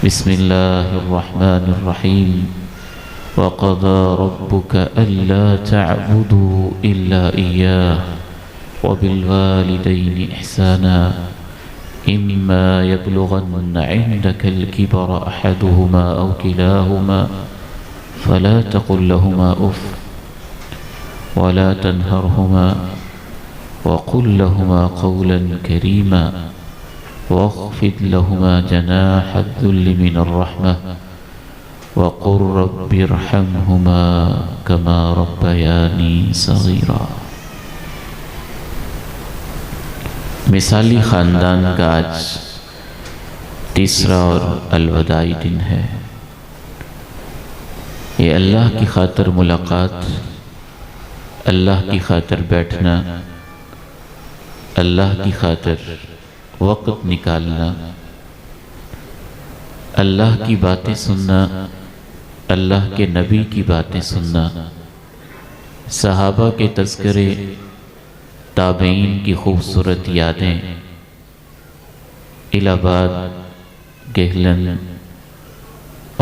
بسم الله الرحمن الرحيم وقضى ربك ألا تعبدوا إلا إياه وبالوالدين إحسانا إما يبلغن عندك الكبر أحدهما أو كلاهما فلا تقل لهما أف ولا تنهرهما وقل لهما قولا كريما واخفض لهما جناح الذل من الرحمة وقل رب ارحمهما كما ربياني صغيرا۔ مثالی خاندان کا آج تیسرا اور الوداعی دن ہے۔ یہ اللہ کی خاطر ملاقات، اللہ کی خاطر بیٹھنا، اللہ کی خاطر وقت نکالنا، اللہ کی باتیں سننا، اللہ کے نبی کی باتیں سننا، صحابہ کے تذکرے، تابعین کی خوبصورت یادیں، الہ آباد، گہلن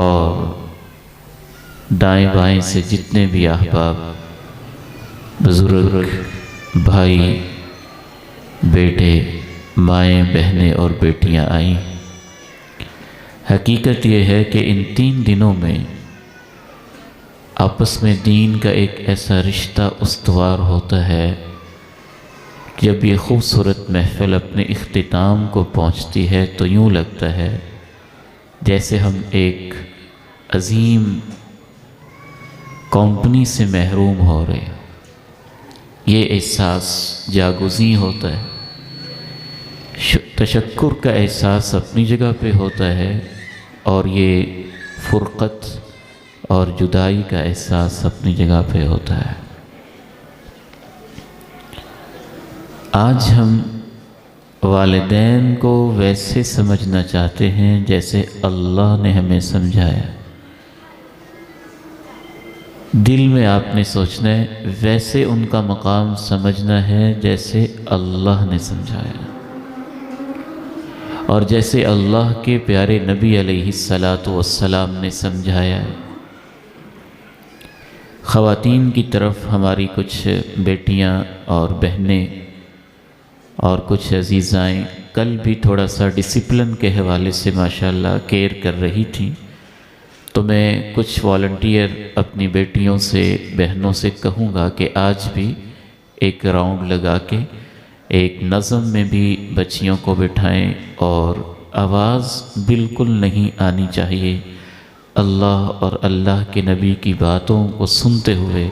اور دائیں بائیں سے جتنے بھی احباب، بزرگ، بھائی، بیٹے، مائیں، بہنیں اور بیٹیاں آئیں۔ حقیقت یہ ہے کہ ان 3 دنوں میں آپس میں دین کا ایک ایسا رشتہ استوار ہوتا ہے، جب یہ خوبصورت محفل اپنے اختتام کو پہنچتی ہے تو یوں لگتا ہے جیسے ہم ایک عظیم کمپنی سے محروم ہو رہے ہیں۔ یہ احساس جاگزیں ہوتا ہے، تشکر کا احساس اپنی جگہ پہ ہوتا ہے، اور یہ فرقت اور جدائی کا احساس اپنی جگہ پہ ہوتا ہے۔ آج ہم والدین کو ویسے سمجھنا چاہتے ہیں جیسے اللہ نے ہمیں سمجھایا۔ دل میں آپ نے سوچنا ہے ویسے ان کا مقام سمجھنا ہے جیسے اللہ نے سمجھایا، اور جیسے اللہ کے پیارے نبی علیہ السلام نے سمجھایا ہے۔ خواتین کی طرف ہماری کچھ بیٹیاں اور بہنیں اور کچھ عزیزائیں کل بھی تھوڑا سا ڈسپلن کے حوالے سے ماشاءاللہ کیئر کر رہی تھیں، تو میں کچھ والنٹیئر اپنی بیٹیوں سے، بہنوں سے کہوں گا کہ آج بھی ایک راؤنڈ لگا کے ایک نظم میں بھی بچیوں کو بٹھائیں، اور آواز بالکل نہیں آنی چاہیے۔ اللہ اور اللہ کے نبی کی باتوں کو سنتے ہوئے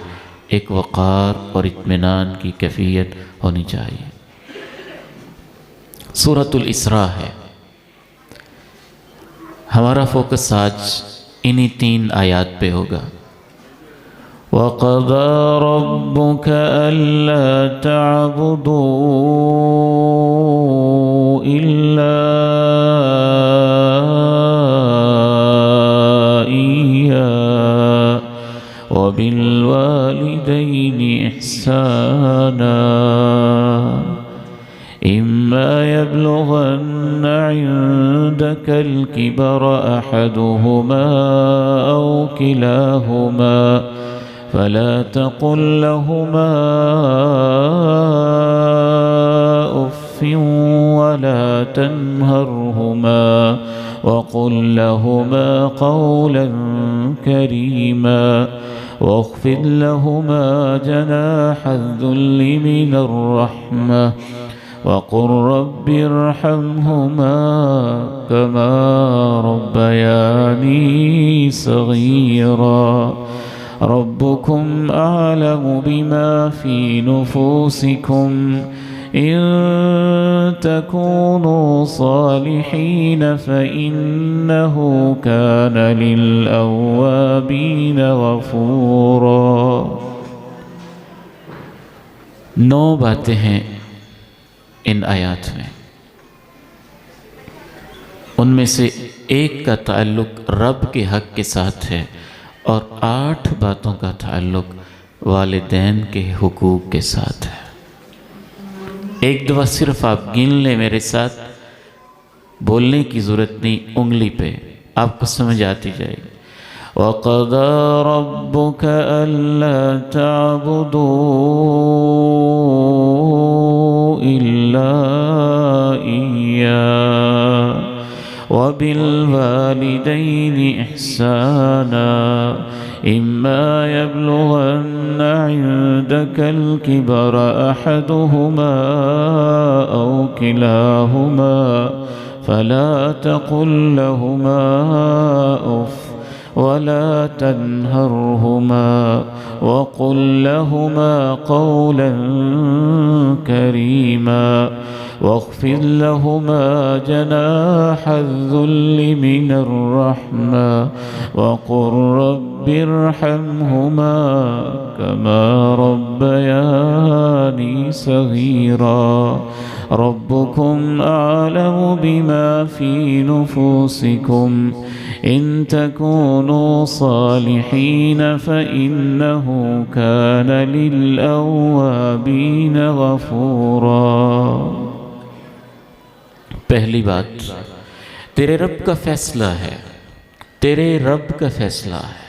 ایک وقار اور اطمینان کی کیفیت ہونی چاہیے۔ سورۃ الاسراء ہے ہمارا فوکس، آج انہی 3 آیات پہ ہوگا۔ وَقَضَى رَبُّكَ أَلَّا تَعْبُدُوا إِلَّا إِيَّاهُ وَبِالْوَالِدَيْنِ إِحْسَانًا إِمَّا يَبْلُغَنَّ عِندَكَ الْكِبَرَ أَحَدُهُمَا أَوْ كِلَاهُمَا فَلَا تَقُل لَّهُمَا أُفٍّ وَلَا تَنْهَرْهُمَا وَقُل لَّهُمَا قَوْلًا كَرِيمًا وَاخْفِضْ لَهُمَا جَنَاحَ الذُّلِّ مِنَ الرَّحْمَةِ وَقُل رَّبِّ ارْحَمْهُمَا كَمَا رَبَّيَانِي صَغِيرًا رَبُّكُمْ أَعْلَمُ بِمَا فِي نُفُوسِكُمْ إِن تَكُونُوا صَالِحِينَ فَإِنَّهُ كَانَ لِلْأَوَّابِينَ غَفُورًا۔ 9 باتیں ہیں ان آیات میں، ان میں سے ایک کا تعلق رب کے حق کے ساتھ ہے، اور 8 باتوں کا تعلق والدین کے حقوق کے ساتھ ہے۔ ایک دفعہ صرف آپ گن لیں میرے ساتھ، بولنے کی ضرورت نہیں، انگلی پہ آپ کو سمجھ آتی جائے گی۔ وَقَضَى رَبُّكَ أَلَّا تَعْبُدُوا إِلَّا إِيَّاهُ وَبِالْوَالِدَيْنِ إِحْسَانًا إِمَّا يَبْلُغَنَّ عِندَكَ الْكِبَرَ أَحَدُهُمَا أَوْ كِلَاهُمَا فَلَا تَقُل لَّهُمَا أُفٍّ وَلَا تَنْهَرْهُمَا وَقُل لَّهُمَا قَوْلًا كَرِيمًا واخفض لهما جناح الذل من الرحمة وقل رب ارحمهما كما ربياني صغيرا ربكم أعلم بما في نفوسكم إن تكونوا صالحين فإنه كان للأوابين غفورا۔ پہلی بات، تیرے رب کا فیصلہ ہے، تیرے رب کا فیصلہ ہے۔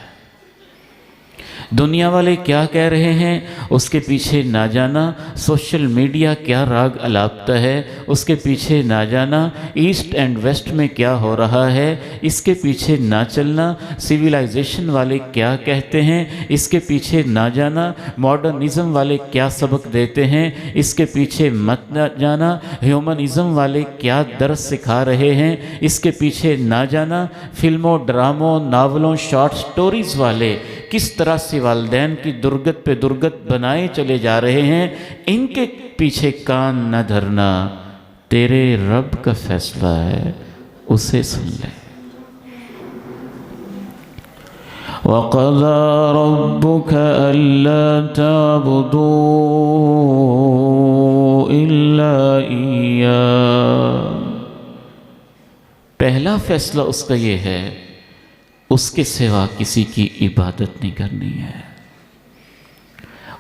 دنیا والے کیا کہہ رہے ہیں اس کے پیچھے نہ جانا، سوشل میڈیا کیا راگ الاپتا ہے اس کے پیچھے نہ جانا، ایسٹ اینڈ ویسٹ میں کیا ہو رہا ہے اس کے پیچھے نہ چلنا، سویلائزیشن والے کیا کہتے ہیں اس کے پیچھے نہ جانا، ماڈرنزم والے کیا سبق دیتے ہیں اس کے پیچھے مت جانا، ہیومنزم والے کیا درس سکھا رہے ہیں اس کے پیچھے نہ جانا، فلموں، ڈراموں، ناولوں، شارٹ سٹوریز والے کس طرح سے والدین کی درگت پہ درگت بنائے چلے جا رہے ہیں، ان کے پیچھے کان نہ دھرنا۔ تیرے رب کا فیصلہ ہے، اسے سن لے۔ وَقَضَى رَبُّكَ أَلَّا تَعْبُدُوا إِلَّا إِيَّاهُ۔ پہلا فیصلہ اس کا یہ ہے، اس کے سوا کسی کی عبادت نہیں کرنی ہے۔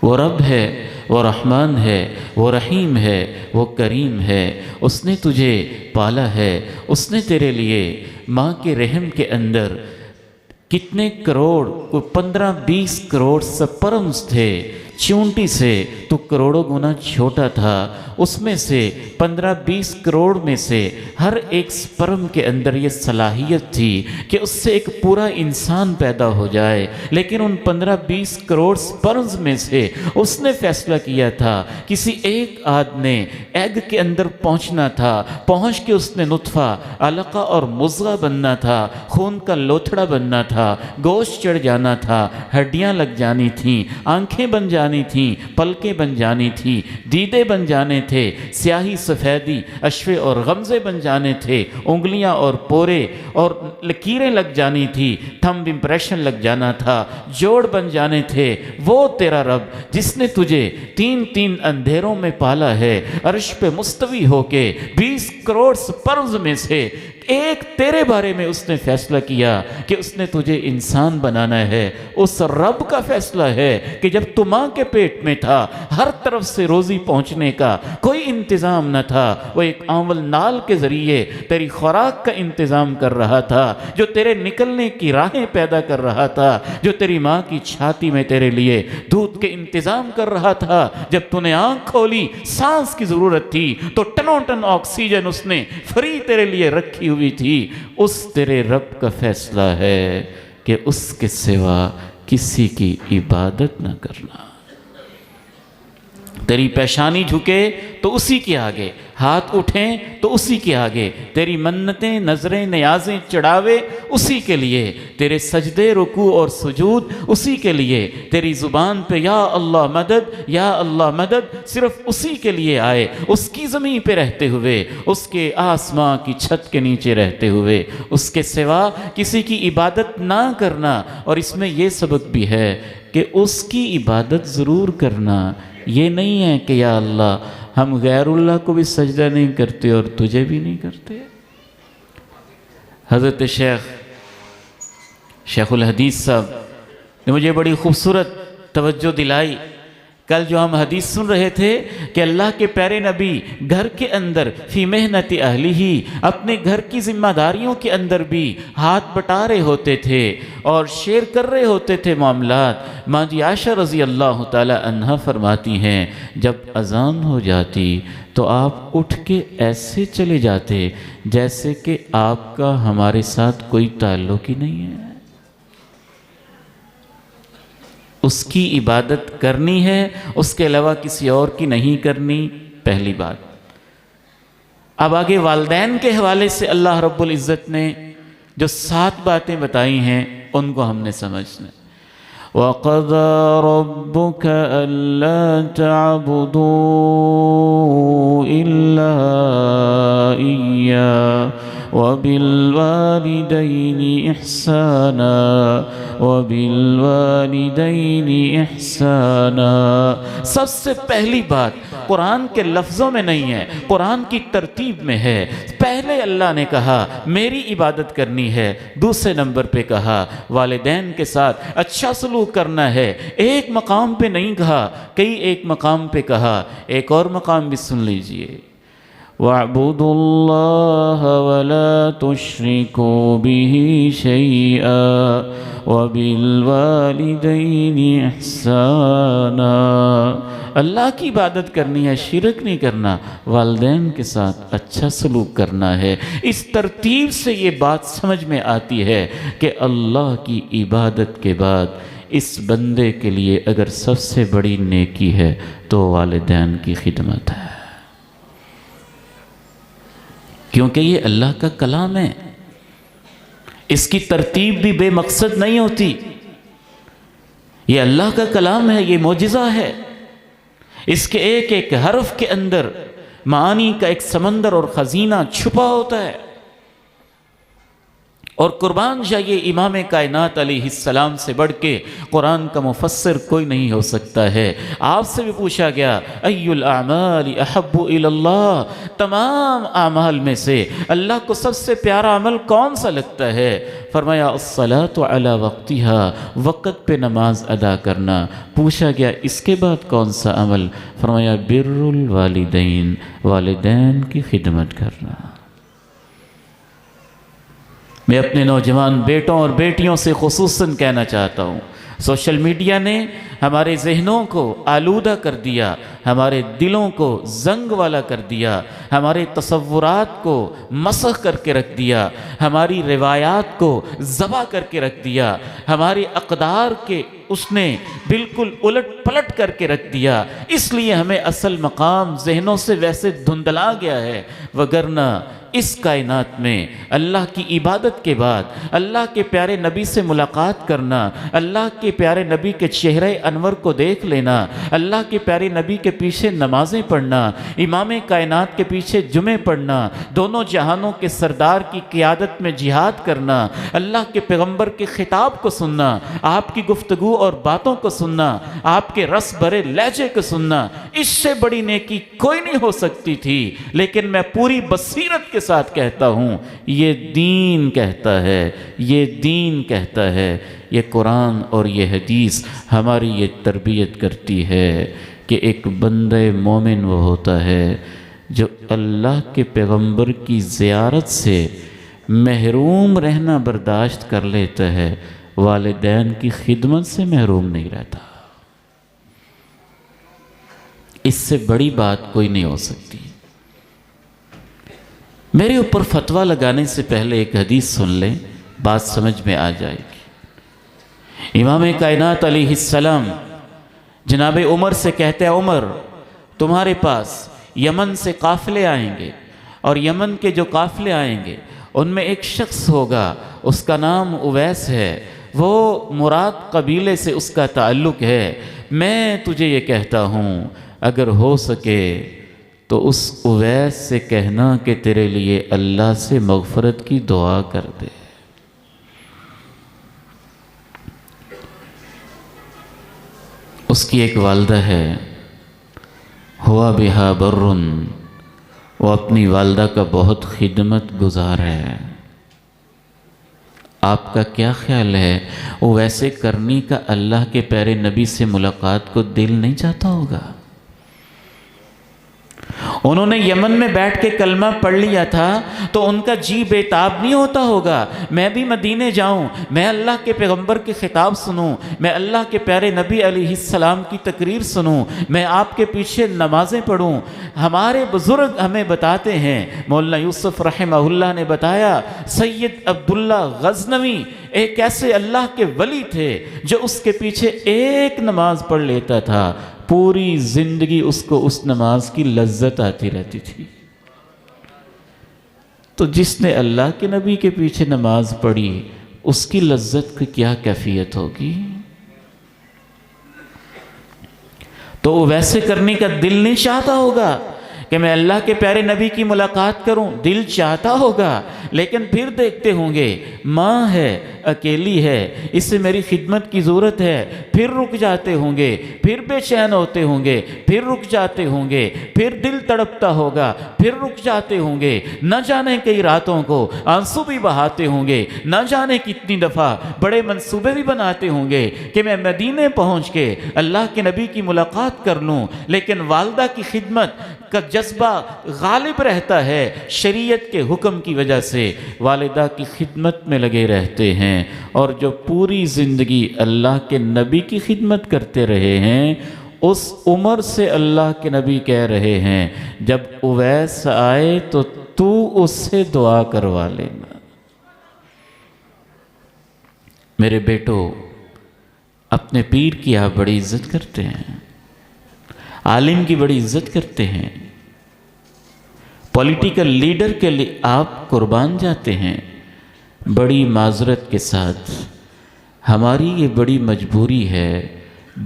وہ رب ہے، وہ رحمان ہے، وہ رحیم ہے، وہ کریم ہے۔ اس نے تجھے پالا ہے، اس نے تیرے لیے ماں کے رحم کے اندر کتنے کروڑ، کوئی 15-20 کروڑ سپرمز تھے، چونٹی سے تو کروڑوں گنا چھوٹا تھا، اس میں سے 15-20 کروڑ میں سے ہر ایک سپرم کے اندر یہ صلاحیت تھی کہ اس سے ایک پورا انسان پیدا ہو جائے، لیکن ان 15-20 کروڑ سپرمز میں سے اس نے فیصلہ کیا تھا کسی ایک آدھ نے ایگ کے اندر پہنچنا تھا، پہنچ کے اس نے نطفہ، علقہ اور مضغہ بننا تھا، خون کا لوتھڑا بننا تھا، گوشت چڑھ جانا تھا، ہڈیاں لگ جانی تھیں، آنکھیں بن جانی تھیں، پلکیں بن جانی تھیں، دیدے بن جانے تھے، سیاہی سفیدی، اشوے اور غمزے بن جانے تھے، انگلیاں اور پورے اور لکیریں لگ جانی تھی، تھمب امپریشن لگ جانا تھا، جوڑ بن جانے تھے۔ وہ تیرا رب جس نے تجھے 3 اندھیروں میں پالا ہے، عرش پہ مستوی ہو کے 20 کروڑ سپرمز میں سے ایک تیرے بارے میں اس نے فیصلہ کیا کہ اس نے تجھے انسان بنانا ہے۔ اس رب کا فیصلہ ہے کہ جب تو ماں کے پیٹ میں تھا، ہر طرف سے روزی پہنچنے کا کوئی انتظام نہ تھا، وہ ایک آنول نال کے ذریعے تیری خوراک کا انتظام کر رہا تھا، جو تیرے نکلنے کی راہیں پیدا کر رہا تھا، جو تیری ماں کی چھاتی میں تیرے لیے دودھ کے انتظام کر رہا تھا۔ جب تو نے آنکھ کھولی، سانس کی ضرورت تھی تو ٹنوں ٹن آکسیجن اس نے فری تیرے لیے رکھی ہوئی تھی۔ اس تیرے رب کا فیصلہ ہے کہ اس کے سوا کسی کی عبادت نہ کرنا۔ تیری پیشانی جھکے تو اسی کے آگے، ہاتھ اٹھیں تو اسی کے آگے، تیری منتیں، نظریں، نیازیں، چڑھاوے اسی کے لیے، تیرے سجدے، رکوع اور سجود اسی کے لیے، تیری زبان پہ یا اللہ مدد، یا اللہ مدد صرف اسی کے لیے آئے، اس کی زمین پہ رہتے ہوئے، اس کے آسمان کی چھت کے نیچے رہتے ہوئے، اس کے سوا کسی کی عبادت نہ کرنا۔ اور اس میں یہ سبق بھی ہے کہ اس کی عبادت ضرور کرنا، یہ نہیں ہے کہ یا اللہ ہم غیر اللہ کو بھی سجدہ نہیں کرتے اور تجھے بھی نہیں کرتے۔ حضرت شیخ الحدیث صاحب نے مجھے بڑی خوبصورت توجہ دلائی کل جو ہم حدیث سن رہے تھے کہ اللہ کے پیارے نبی گھر کے اندر فی محنت اہلہ، اپنے گھر کی ذمہ داریوں کے اندر بھی ہاتھ بٹا رہے ہوتے تھے اور شیئر کر رہے ہوتے تھے معاملات۔ ماں جی عائشہ رضی اللہ تعالی عنہا فرماتی ہیں جب اذان ہو جاتی تو آپ اٹھ کے ایسے چلے جاتے جیسے کہ آپ کا ہمارے ساتھ کوئی تعلق ہی نہیں ہے، اس کی عبادت کرنی ہے، اس کے علاوہ کسی اور کی نہیں کرنی، پہلی بات۔ اب آگے والدین کے حوالے سے اللہ رب العزت نے جو 7 باتیں بتائی ہیں ان کو ہم نے سمجھنا۔ وَقَضَى رَبُّكَ أَلَّا تَعْبُدُوا إِلَّا إِيَّاهُ وَبِالْوَالِدَيْنِ إِحْسَانًا وَبِالْوَالِدَيْنِ إِحْسَانًا۔ سب سے پہلی بات قرآن کے لفظوں میں نہیں ہے، قرآن کی ترتیب میں ہے۔ پہلے اللہ نے کہا میری عبادت کرنی ہے، دوسرے نمبر پہ کہا والدین کے ساتھ اچھا سلوک کرنا ہے۔ ایک مقام پہ نہیں کہا، کئی ایک مقام پہ کہا۔ ایک اور مقام بھی سن لیجئے، وَاعْبُدُوا اللَّهَ وَلَا تُشْرِكُوا بِهِ شَيْئًا وَبِالْوَالِدَيْنِ إِحْسَانًا۔ اللہ کی عبادت کرنی ہے، شرک نہیں کرنا، والدین کے ساتھ اچھا سلوک کرنا ہے۔ اس ترتیب سے یہ بات سمجھ میں آتی ہے کہ اللہ کی عبادت کے بعد اس بندے کے لیے اگر سب سے بڑی نیکی ہے تو والدین کی خدمت ہے، کیونکہ یہ اللہ کا کلام ہے۔ اس کی ترتیب بھی بے مقصد نہیں ہوتی، یہ اللہ کا کلام ہے، یہ معجزہ ہے۔ اس کے ایک ایک حرف کے اندر معانی کا ایک سمندر اور خزینہ چھپا ہوتا ہے۔ اور قربان جائیے امام کائنات علیہ السلام سے بڑھ کے قرآن کا مفسر کوئی نہیں ہو سکتا ہے۔ آپ سے بھی پوچھا گیا ای الاعمال احب الی اللہ، تمام اعمال میں سے اللہ کو سب سے پیارا عمل کون سا لگتا ہے؟ فرمایا الصلاۃ علی وقتہا، وقت پہ نماز ادا کرنا۔ پوچھا گیا اس کے بعد کون سا عمل؟ فرمایا بر الوالدین، والدین کی خدمت کرنا۔ میں اپنے نوجوان بیٹوں اور بیٹیوں سے خصوصاً کہنا چاہتا ہوں، سوشل میڈیا نے ہمارے ذہنوں کو آلودہ کر دیا، ہمارے دلوں کو زنگ والا کر دیا، ہمارے تصورات کو مسخ کر کے رکھ دیا، ہماری روایات کو ذبح کر کے رکھ دیا، ہمارے اقدار کے اس نے بالکل الٹ پلٹ کر کے رکھ دیا۔ اس لیے ہمیں اصل مقام ذہنوں سے ویسے دھندلا گیا ہے، وگرنہ اس کائنات میں اللہ کی عبادت کے بعد اللہ کے پیارے نبی سے ملاقات کرنا، اللہ کے پیارے نبی کے چہرے انور کو دیکھ لینا، اللہ کے پیارے نبی کے پیچھے نمازیں پڑھنا، امام کائنات کے پیچھے جمعے پڑھنا، دونوں جہانوں کے سردار کی قیادت میں جہاد کرنا، اللہ کے پیغمبر کے خطاب کو سننا، آپ کی گفتگو اور باتوں کو سننا، آپ کے رس بھرے لہجے کو سننا، اس سے بڑی نیکی کوئی نہیں ہو سکتی تھی۔ لیکن میں پوری بصیرت کے ساتھ کہتا ہوں یہ دین کہتا ہے، یہ دین کہتا ہے، یہ قرآن اور یہ حدیث ہماری یہ تربیت کرتی ہے کہ ایک بندہ مومن وہ ہوتا ہے جو اللہ کے پیغمبر کی زیارت سے محروم رہنا برداشت کر لیتا ہے، والدین کی خدمت سے محروم نہیں رہتا۔ اس سے بڑی بات کوئی نہیں ہو سکتی۔ میرے اوپر فتویٰ لگانے سے پہلے ایک حدیث سن لیں، بات سمجھ میں آ جائے گی۔ امام کائنات علیہ السلام جناب عمر سے کہتے ہیں عمر تمہارے پاس یمن سے قافلے آئیں گے، اور یمن کے جو قافلے آئیں گے ان میں ایک شخص ہوگا، اس کا نام اویس ہے، وہ مراد قبیلے سے اس کا تعلق ہے۔ میں تجھے یہ کہتا ہوں اگر ہو سکے تو اس اویس سے کہنا کہ تیرے لیے اللہ سے مغفرت کی دعا کر دے۔ اس کی ایک والدہ ہے، ہوا بہا برن، وہ اپنی والدہ کا بہت خدمت گزار ہے۔ آپ کا کیا خیال ہے وہ ویسے کرنے کا اللہ کے پیارے نبی سے ملاقات کو دل نہیں چاہتا ہوگا؟ انہوں نے یمن میں بیٹھ کے کلمہ پڑھ لیا تھا تو ان کا جی بے تاب نہیں ہوتا ہوگا میں بھی مدینے جاؤں، میں اللہ کے پیغمبر کے خطاب سنوں، میں اللہ کے پیارے نبی علیہ السلام کی تقریر سنوں، میں آپ کے پیچھے نمازیں پڑھوں؟ ہمارے بزرگ ہمیں بتاتے ہیں، مولانا یوسف رحمہ اللہ نے بتایا، سید عبداللہ غزنوی ایک ایسے اللہ کے ولی تھے جو اس کے پیچھے ایک نماز پڑھ لیتا تھا، پوری زندگی اس کو اس نماز کی لذت آتی رہتی تھی۔ تو جس نے اللہ کے نبی کے پیچھے نماز پڑھی اس کی لذت کی کیا کیفیت ہوگی؟ تو وہ ویسے کرنے کا دل نہیں چاہتا ہوگا کہ میں اللہ کے پیارے نبی کی ملاقات کروں، دل چاہتا ہوگا، لیکن پھر دیکھتے ہوں گے ماں ہے، اکیلی ہے، اس سے میری خدمت کی ضرورت ہے، پھر رک جاتے ہوں گے، پھر بے چین ہوتے ہوں گے، پھر رک جاتے ہوں گے، پھر دل تڑپتا ہوگا، پھر رک جاتے ہوں گے، نہ جانے کئی راتوں کو آنسو بھی بہاتے ہوں گے، نہ جانے کتنی دفعہ بڑے منصوبے بھی بناتے ہوں گے کہ میں مدینے پہنچ کے اللہ کے نبی کی ملاقات کر لوں، لیکن والدہ کی خدمت کا جذبہ غالب رہتا ہے، شریعت کے حکم کی وجہ سے والدہ کی خدمت میں لگے رہتے ہیں، اور جو پوری زندگی اللہ کے نبی کی خدمت کرتے رہے ہیں اس عمر سے اللہ کے نبی کہہ رہے ہیں جب اویس آئے تو اس سے دعا کروا لینا۔ میرے بیٹو، اپنے پیر کی آپ بڑی عزت کرتے ہیں، عالم کی بڑی عزت کرتے ہیں، پولیٹیکل لیڈر کے لیے آپ قربان جاتے ہیں، بڑی معذرت کے ساتھ ہماری یہ بڑی مجبوری ہے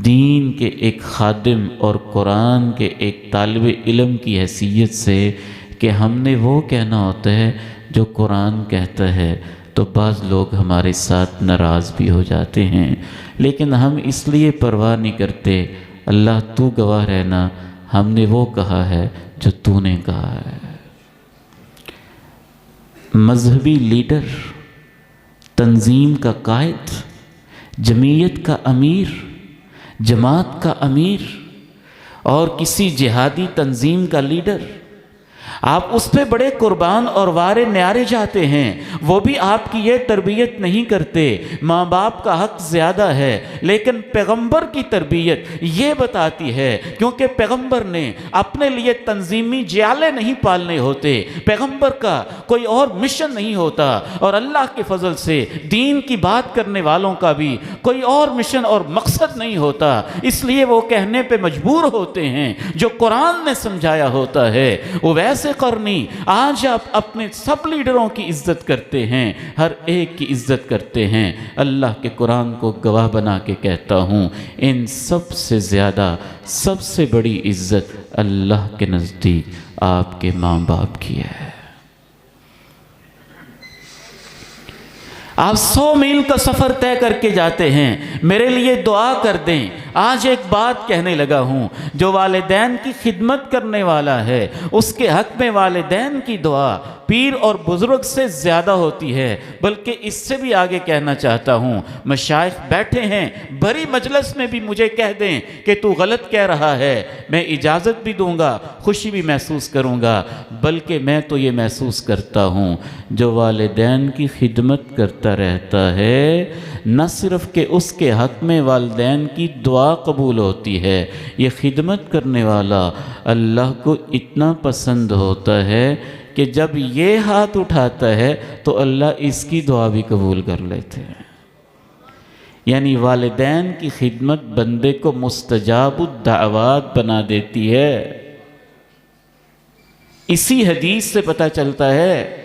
دین کے ایک خادم اور قرآن کے ایک طالب علم کی حیثیت سے کہ ہم نے وہ کہنا ہوتا ہے جو قرآن کہتا ہے، تو بعض لوگ ہمارے ساتھ ناراض بھی ہو جاتے ہیں، لیکن ہم اس لیے پرواہ نہیں کرتے، اللہ تو گواہ رہنا، ہم نے وہ کہا ہے جو تو نے کہا ہے۔ مذہبی لیڈر، تنظیم کا قائد، جمعیت کا امیر، جماعت کا امیر اور کسی جہادی تنظیم کا لیڈر، آپ اس پہ بڑے قربان اور وارے نیارے جاتے ہیں، وہ بھی آپ کی یہ تربیت نہیں کرتے، ماں باپ کا حق زیادہ ہے، لیکن پیغمبر کی تربیت یہ بتاتی ہے، کیونکہ پیغمبر نے اپنے لیے تنظیمی جیالے نہیں پالنے ہوتے، پیغمبر کا کوئی اور مشن نہیں ہوتا، اور اللہ کے فضل سے دین کی بات کرنے والوں کا بھی کوئی اور مشن اور مقصد نہیں ہوتا، اس لیے وہ کہنے پہ مجبور ہوتے ہیں جو قرآن نے سمجھایا ہوتا ہے۔ وہ ویسے قرنی آج آپ اپنے سب لیڈروں کی عزت کرتے ہیں، ہر ایک کی عزت کرتے ہیں، اللہ کے قرآن کو گواہ بنا کے کہتا ہوں ان سب سے زیادہ سب سے بڑی عزت اللہ کے نزدیک آپ کے ماں باپ کی ہے۔ آپ 100 میل کا سفر طے کر کے جاتے ہیں، میرے لیے دعا کر دیں۔ آج ایک بات کہنے لگا ہوں، جو والدین کی خدمت کرنے والا ہے اس کے حق میں والدین کی دعا پیر اور بزرگ سے زیادہ ہوتی ہے، بلکہ اس سے بھی آگے کہنا چاہتا ہوں، مشائخ بیٹھے ہیں بڑی مجلس میں بھی مجھے کہہ دیں کہ تو غلط کہہ رہا ہے، میں اجازت بھی دوں گا، خوشی بھی محسوس کروں گا، بلکہ میں تو یہ محسوس کرتا ہوں جو والدین کی خدمت کرتا رہتا ہے، نہ صرف کہ اس کے حق میں والدین کی دعا قبول ہوتی ہے، یہ خدمت کرنے والا اللہ کو اتنا پسند ہوتا ہے کہ جب یہ ہاتھ اٹھاتا ہے تو اللہ اس کی دعا بھی قبول کر لیتے ہیں۔ یعنی والدین کی خدمت بندے کو مستجاب الدعوات بنا دیتی ہے۔ اسی حدیث سے پتہ چلتا ہے،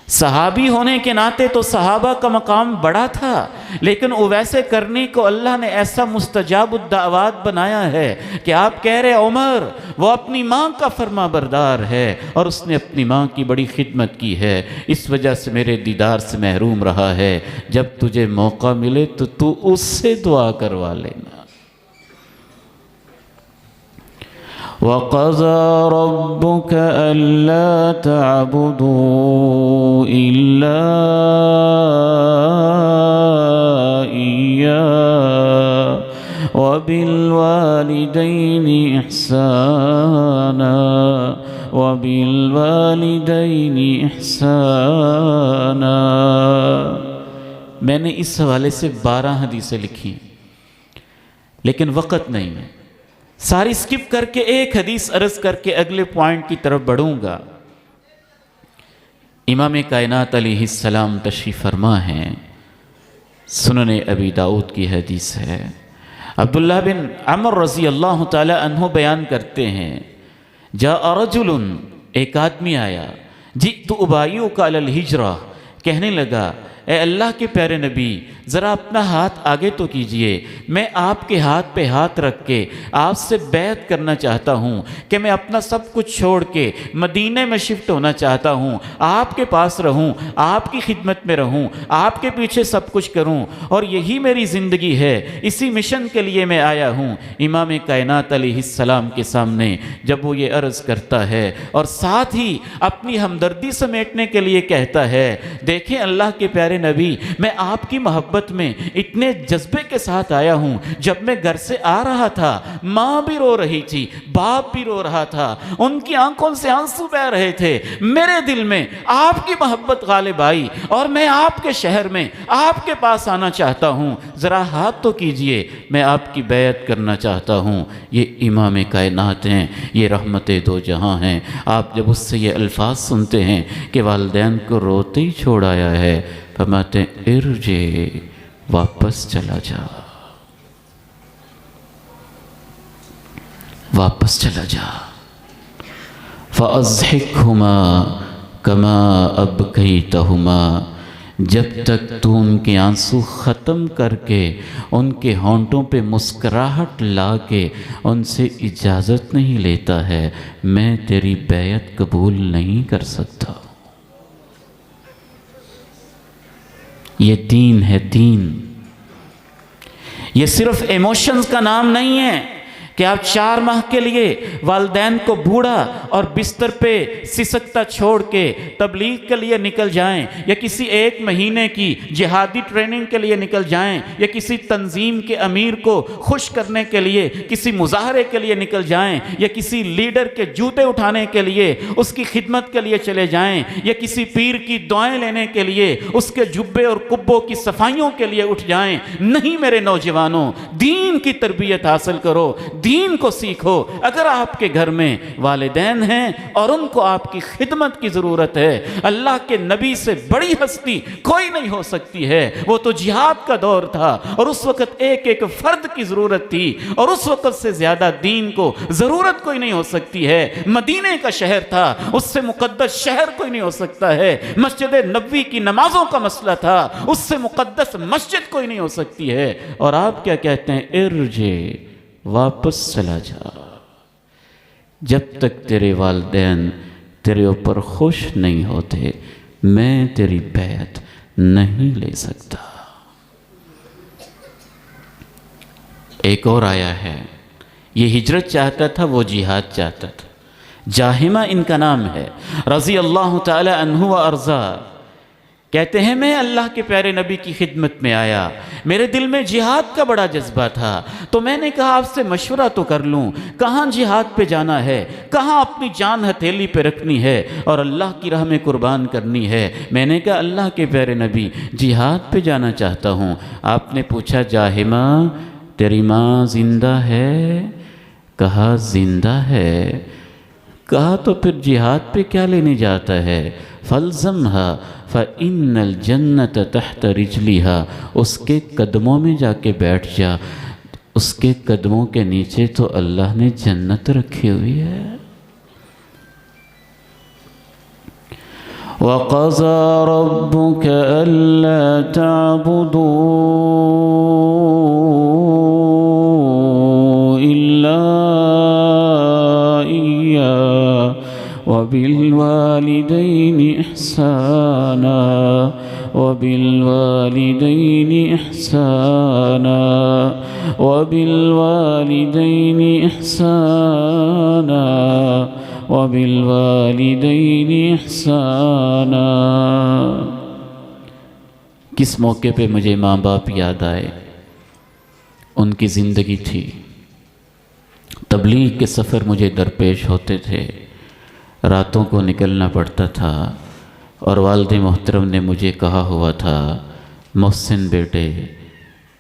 صحابی ہونے کے ناطے تو صحابہ کا مقام بڑا تھا، لیکن اویسے کرنی کو اللہ نے ایسا مستجاب الدعوات بنایا ہے کہ آپ کہہ رہے عمر وہ اپنی ماں کا فرما بردار ہے اور اس نے اپنی ماں کی بڑی خدمت کی ہے، اس وجہ سے میرے دیدار سے محروم رہا ہے، جب تجھے موقع ملے تو اس سے دعا کروا لینا۔ وَقَضَى رَبُّكَ أَلَّا تَعْبُدُوا إِلَّا إِيَّاهُ وَبِالْوَالِدَيْنِ إِحْسَانًا وَبِالْوَالِدَيْنِ إِحْسَانًا۔ میں نے اس حوالے سے 12 حدیثیں لکھی لیکن وقت نہیں ہے، ساری سکپ کر کے ایک حدیث عرض کر کے اگلے پوائنٹ کی طرف بڑھوں گا۔ امام کائنات علیہ السلام تشریف فرما ہیں، سنن ابی داؤد کی حدیث ہے، عبداللہ بن عمر رضی اللہ تعالی عنہ بیان کرتے ہیں، جاء رجل، ایک آدمی آیا، جئت ابایعک علی الہجرہ، کہنے لگا اے اللہ کے پیارے نبی ذرا اپنا ہاتھ آگے تو کیجئے، میں آپ کے ہاتھ پہ ہاتھ رکھ کے آپ سے بیعت کرنا چاہتا ہوں کہ میں اپنا سب کچھ چھوڑ کے مدینے میں شفٹ ہونا چاہتا ہوں، آپ کے پاس رہوں، آپ کی خدمت میں رہوں، آپ کے پیچھے سب کچھ کروں، اور یہی میری زندگی ہے، اسی مشن کے لیے میں آیا ہوں۔ امام کائنات علیہ السلام کے سامنے جب وہ یہ عرض کرتا ہے اور ساتھ ہی اپنی ہمدردی سمیٹنے کے لیے کہتا ہے، دیکھیں اللہ کے پیارے نبی میں آپ کی محبت میں اتنے جذبے کے ساتھ آیا ہوں، جب میں گھر سے آ رہا تھا ماں بھی رو رہی تھی، باپ بھی رو رہا تھا، ان کی آنکھوں سے آنسو بہہ رہے تھے، میرے دل میں آپ کی محبت غالب آئی اور میں آپ کے شہر میں آپ کے پاس آنا چاہتا ہوں، ذرا ہاتھ تو کیجئے، میں آپ کی بیعت کرنا چاہتا ہوں۔ یہ امام کائنات ہیں، یہ رحمت دو جہاں ہیں۔ آپ جب اس سے یہ الفاظ سنتے ہیں کہ والدین کو روتے ہی چھوڑ آیا ہے، فرماتے ہیں ارجع، واپس چلا جا، واپس چلا جا، فَأَضْحِكْهُمَا كَمَا أَبْكَيْتَهُمَا، جب تک تو ان کے آنسو ختم کر کے ان کے ہونٹوں پہ مسکراہٹ لا کے ان سے اجازت نہیں لیتا ہے، میں تیری بیعت قبول نہیں کر سکتا۔ یہ دین ہے، دین۔ یہ صرف ایموشنز کا نام نہیں ہے کہ آپ 4 ماہ کے لیے والدین کو بوڑھا اور بستر پہ سسکتا چھوڑ کے تبلیغ کے لیے نکل جائیں، یا کسی 1 مہینے کی جہادی ٹریننگ کے لیے نکل جائیں، یا کسی تنظیم کے امیر کو خوش کرنے کے لیے کسی مظاہرے کے لیے نکل جائیں، یا کسی لیڈر کے جوتے اٹھانے کے لیے اس کی خدمت کے لیے چلے جائیں، یا کسی پیر کی دعائیں لینے کے لیے اس کے جبے اور قبوں کی صفائیوں کے لیے اٹھ جائیں۔ نہیں میرے نوجوانوں، دین کی تربیت حاصل کرو، دین کو سیکھو۔ اگر آپ کے گھر میں والدین ہیں اور ان کو آپ کی خدمت کی ضرورت ہے، اللہ کے نبی سے بڑی ہستی کوئی نہیں ہو سکتی ہے۔ وہ تو جہاد کا دور تھا اور اس وقت ایک ایک فرد کی ضرورت تھی، اور اس وقت سے زیادہ دین کو ضرورت کوئی نہیں ہو سکتی ہے۔ مدینے کا شہر تھا، اس سے مقدس شہر کوئی نہیں ہو سکتا ہے۔ مسجد نبوی کی نمازوں کا مسئلہ تھا، اس سے مقدس مسجد کوئی نہیں ہو سکتی ہے۔ اور آپ کیا کہتے ہیں؟ ارجع، واپس چلا جا، جب تک تیرے والدین تیرے اوپر خوش نہیں ہوتے میں تیری بیعت نہیں لے سکتا۔ ایک اور آیا ہے، یہ ہجرت چاہتا تھا، وہ جہاد چاہتا تھا، جاہمہ ان کا نام ہے، رضی اللہ تعالی عنہ و ارضا، کہتے ہیں میں اللہ کے پیارے نبی کی خدمت میں آیا، میرے دل میں جہاد کا بڑا جذبہ تھا، تو میں نے کہا آپ سے مشورہ تو کر لوں، کہاں جہاد پہ جانا ہے، کہاں اپنی جان ہتھیلی پہ رکھنی ہے اور اللہ کی راہ میں قربان کرنی ہے۔ میں نے کہا اللہ کے پیارے نبی جہاد پہ جانا چاہتا ہوں۔ آپ نے پوچھا جاہمہ تیری ماں زندہ ہے؟ کہا زندہ ہے۔ کہا تو پھر جہاد پہ کیا لینے جاتا ہے؟ فَالْزَمْهَا فَإِنَّ الْجَنَّةَ تَحْتَ رِجْلِهَا، اس کے قدموں میں جا کے بیٹھ جا، اس کے قدموں کے نیچے تو اللہ نے جنت رکھی ہوئی ہے۔ وَقَضَى رَبُّكَ أَلَّا تَعْبُدُوا إِلَّا إِيَّاهُ وَبِالْوَالِدَيْنِ إِحْسَانًا وبالوالدین احسانا وبالوالدین احسانا وبالوالدین احسانا۔ کس موقع پہ مجھے ماں باپ یاد آئے؟ ان کی زندگی تھی، تبلیغ کے سفر مجھے درپیش ہوتے تھے، راتوں کو نکلنا پڑتا تھا، اور والد محترم نے مجھے کہا ہوا تھا، محسن بیٹے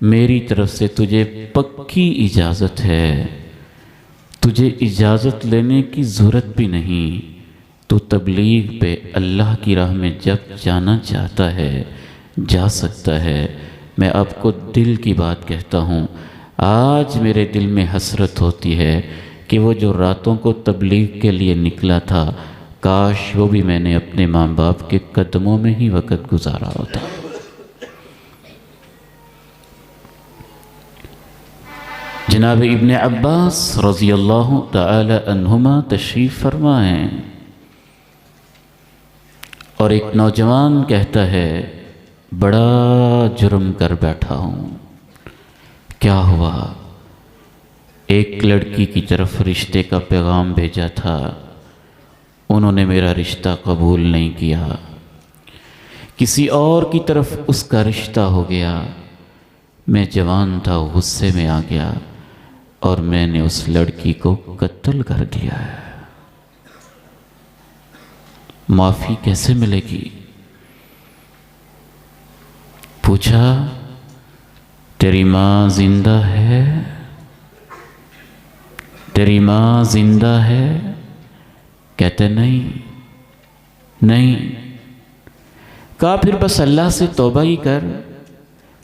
میری طرف سے تجھے پکی اجازت ہے، تجھے اجازت لینے کی ضرورت بھی نہیں، تو تبلیغ پہ اللہ کی راہ میں جب جانا چاہتا ہے جا سکتا ہے۔ میں آپ کو دل کی بات کہتا ہوں، آج میرے دل میں حسرت ہوتی ہے کہ وہ جو راتوں کو تبلیغ کے لیے نکلا تھا، کاش وہ بھی میں نے اپنے ماں باپ کے قدموں میں ہی وقت گزارا ہوتا۔ جناب ابن عباس رضی اللہ تعالی عنہما تشریف فرما ہیں، اور ایک نوجوان کہتا ہے بڑا جرم کر بیٹھا ہوں۔ کیا ہوا؟ ایک لڑکی کی طرف رشتے کا پیغام بھیجا تھا، انہوں نے میرا رشتہ قبول نہیں کیا، کسی اور کی طرف اس کا رشتہ ہو گیا، میں جوان تھا، غصے میں آ گیا اور میں نے اس لڑکی کو قتل کر دیا ہے۔ معافی کیسے ملے گی؟ پوچھا تیری ماں زندہ ہے؟ تیری ماں زندہ ہے؟ کہتے نہیں۔ کہا پھر بس اللہ سے توبہ ہی کر،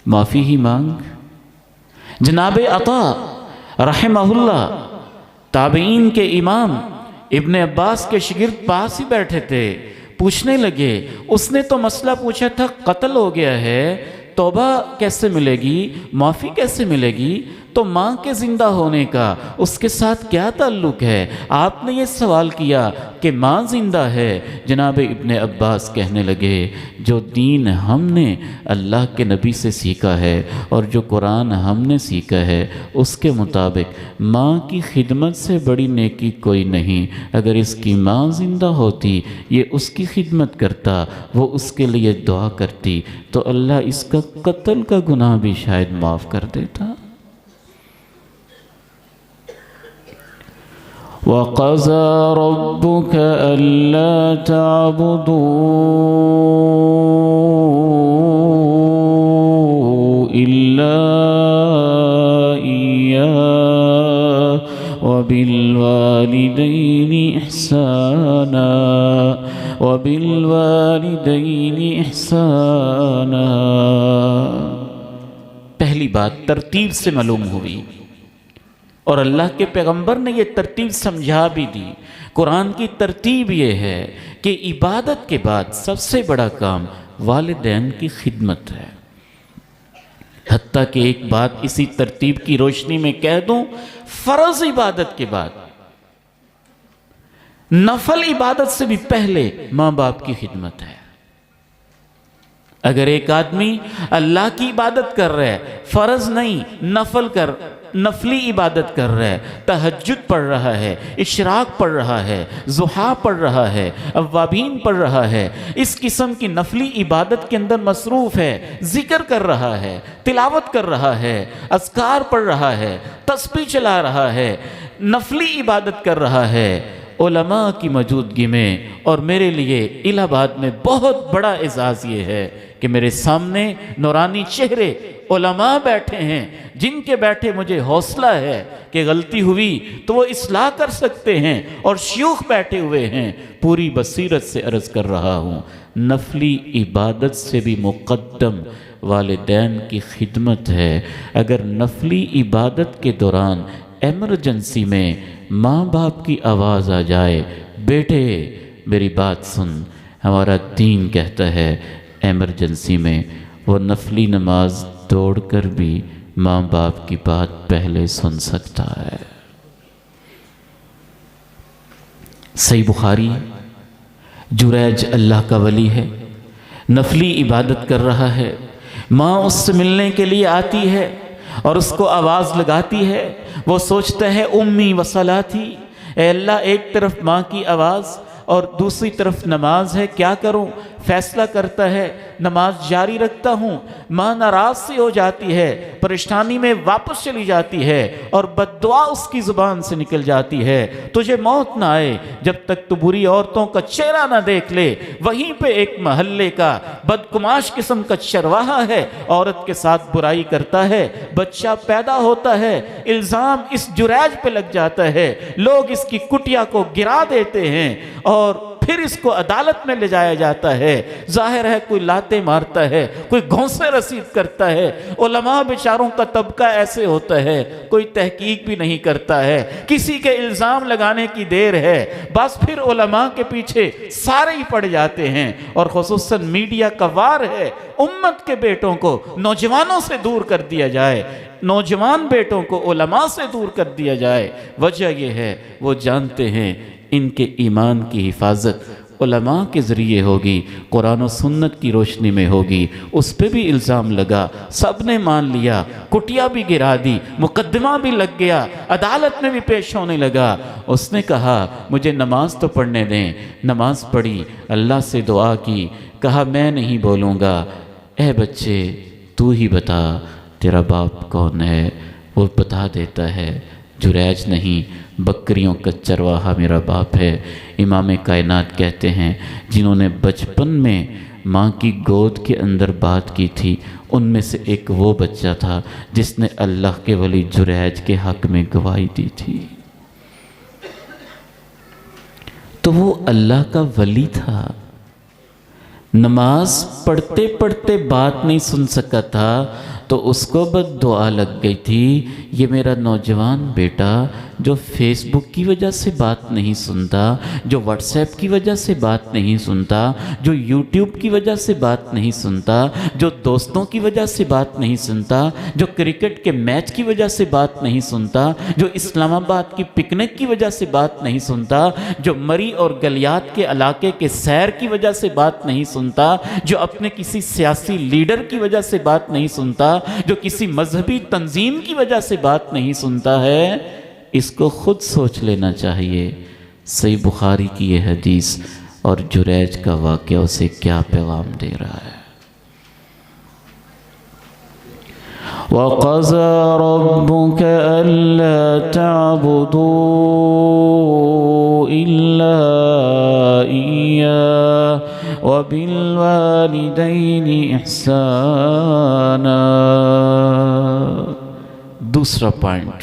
معافی ہی مانگ۔ جناب عطا رحمہ اللہ تابعین کے امام ابن عباس کے شاگرد پاس ہی بیٹھے تھے، پوچھنے لگے، اس نے تو مسئلہ پوچھا تھا قتل ہو گیا ہے، توبہ کیسے ملے گی، معافی کیسے ملے گی؟ تو ماں کے زندہ ہونے کا اس کے ساتھ کیا تعلق ہے؟ آپ نے یہ سوال کیا کہ ماں زندہ ہے۔ جناب ابن عباس کہنے لگے، جو دین ہم نے اللہ کے نبی سے سیکھا ہے اور جو قرآن ہم نے سیکھا ہے اس کے مطابق ماں کی خدمت سے بڑی نیکی کوئی نہیں۔ اگر اس کی ماں زندہ ہوتی، یہ اس کی خدمت کرتا، وہ اس کے لیے دعا کرتی، تو اللہ اس کا قتل کا گناہ بھی شاید معاف کر دیتا۔ وَقَضَى رَبُّكَ أَلَّا تَعْبُدُوا إِلَّا إِيَّاهُ وَبِالْوَالِدَيْنِ إِحْسَانًا وَبِالْوَالِدَيْنِ إِحْسَانًا۔ پہلی بات ترتیب سے معلوم ہوئی، اور اللہ کے پیغمبر نے یہ ترتیب سمجھا بھی دی۔ قرآن کی ترتیب یہ ہے کہ عبادت کے بعد سب سے بڑا کام والدین کی خدمت ہے۔ حتیٰ کہ ایک بات اسی ترتیب کی روشنی میں کہہ دوں، فرض عبادت کے بعد نفل عبادت سے بھی پہلے ماں باپ کی خدمت ہے۔ اگر ایک آدمی اللہ کی عبادت کر رہا ہے، فرض نہیں، نفلی عبادت کر رہا ہے، تہجد پڑھ رہا ہے، اشراق پڑھ رہا ہے، ضحیٰ پڑھ رہا ہے، اوابین پڑھ رہا ہے، اس قسم کی نفلی عبادت کے اندر مصروف ہے، ذکر کر رہا ہے، تلاوت کر رہا ہے، اذکار پڑھ رہا ہے، تسبیح چلا رہا ہے، نفلی عبادت کر رہا ہے، علماء کی موجودگی میں، اور میرے لیے الہ آباد میں بہت بڑا اعزاز یہ ہے کہ میرے سامنے نورانی چہرے علماء بیٹھے ہیں، جن کے بیٹھے مجھے حوصلہ ہے کہ غلطی ہوئی تو وہ اصلاح کر سکتے ہیں، اور شیوخ بیٹھے ہوئے ہیں۔ پوری بصیرت سے عرض کر رہا ہوں، نفلی عبادت سے بھی مقدم والدین کی خدمت ہے۔ اگر نفلی عبادت کے دوران ایمرجنسی میں ماں باپ کی آواز آ جائے، بیٹے میری بات سن، ہمارا دین کہتا ہے ایمرجنسی میں وہ نفلی نماز توڑ کر بھی ماں باپ کی بات پہلے سن سکتا ہے۔ صحیح بخاری، جریج اللہ کا ولی ہے، نفلی عبادت کر رہا ہے، ماں اس سے ملنے کے لیے آتی ہے اور اس کو آواز لگاتی ہے، وہ سوچتا ہے امی و صلاتی، اے اللہ ایک طرف ماں کی آواز اور دوسری طرف نماز ہے، کیا کروں؟ فیصلہ کرتا ہے نماز جاری رکھتا ہوں، ماں ناراض سی ہو جاتی ہے، پریشانی میں واپس چلی جاتی ہے اور بد دعا اس کی زبان سے نکل جاتی ہے، تجھے موت نہ آئے جب تک تو بری عورتوں کا چہرہ نہ دیکھ لے۔ وہیں پہ ایک محلے کا بدگماش قسم کا چرواہا ہے، عورت کے ساتھ برائی کرتا ہے، بچہ پیدا ہوتا ہے، الزام اس جریج پہ لگ جاتا ہے، لوگ اس کی کٹیا کو گرا دیتے ہیں اور پھر اس کو عدالت میں لے جایا جاتا ہے۔ ظاہر ہے کوئی لاتیں مارتا ہے، کوئی گھونسے رسید کرتا ہے، علماء بیچاروں کا طبقہ ایسے ہوتا ہے، کوئی تحقیق بھی نہیں کرتا ہے، کسی کے الزام لگانے کی دیر ہے بس پھر علماء کے پیچھے سارے ہی پڑ جاتے ہیں، اور خصوصاً میڈیا کا وار ہے امت کے بیٹوں کو نوجوانوں سے دور کر دیا جائے، نوجوان بیٹوں کو علماء سے دور کر دیا جائے۔ وجہ یہ ہے وہ جانتے ہیں ان کے ایمان کی حفاظت علماء کے ذریعے ہوگی، قرآن و سنت کی روشنی میں ہوگی۔ اس پہ بھی الزام لگا، سب نے مان لیا، کٹیا بھی گرا دی، مقدمہ بھی لگ گیا، عدالت میں بھی پیش ہونے لگا۔ اس نے کہا مجھے نماز تو پڑھنے دیں، نماز پڑھی، اللہ سے دعا کی، کہا میں نہیں بولوں گا، اے بچے تو ہی بتا تیرا باپ کون ہے؟ وہ بتا دیتا ہے، جریج نہیں، بکریوں کا چرواہا میرا باپ ہے۔ امام کائنات کہتے ہیں جنہوں نے بچپن میں ماں کی گود کے اندر بات کی تھی، ان میں سے ایک وہ بچہ تھا جس نے اللہ کے ولی جریج کے حق میں گواہی دی تھی۔ تو وہ اللہ کا ولی تھا، نماز پڑھتے پڑھتے بات نہیں سن سکا تھا تو اس کو بد دعا لگ گئی تھی، یہ میرا نوجوان بیٹا جو فیس بک کی وجہ سے بات نہیں سنتا، جو واٹس ایپ کی وجہ سے بات نہیں سنتا، جو یوٹیوب کی وجہ سے بات نہیں سنتا، جو دوستوں کی وجہ سے بات نہیں سنتا، جو کرکٹ کے میچ کی وجہ سے بات نہیں سنتا، جو اسلام آباد کی پکنک کی وجہ سے بات نہیں سنتا، جو مری اور گلیات کے علاقے کے سیر کی وجہ سے بات نہیں سنتا، جو اپنے کسی سیاسی لیڈر کی وجہ سے بات نہیں سنتا، جو کسی مذہبی تنظیم کی وجہ سے بات نہیں سنتا ہے، اس کو خود سوچ لینا چاہیے صحیح بخاری کی یہ حدیث اور جریج کا واقعہ اسے کیا پیغام دے رہا ہے۔ وَقَضَى رَبُّكَ أَلَّا تَعْبُدُوا إِلَّا إِيَّاهُ وَبِالْوَالِدَيْنِ إِحْسَانًا۔ دوسرا پوائنٹ،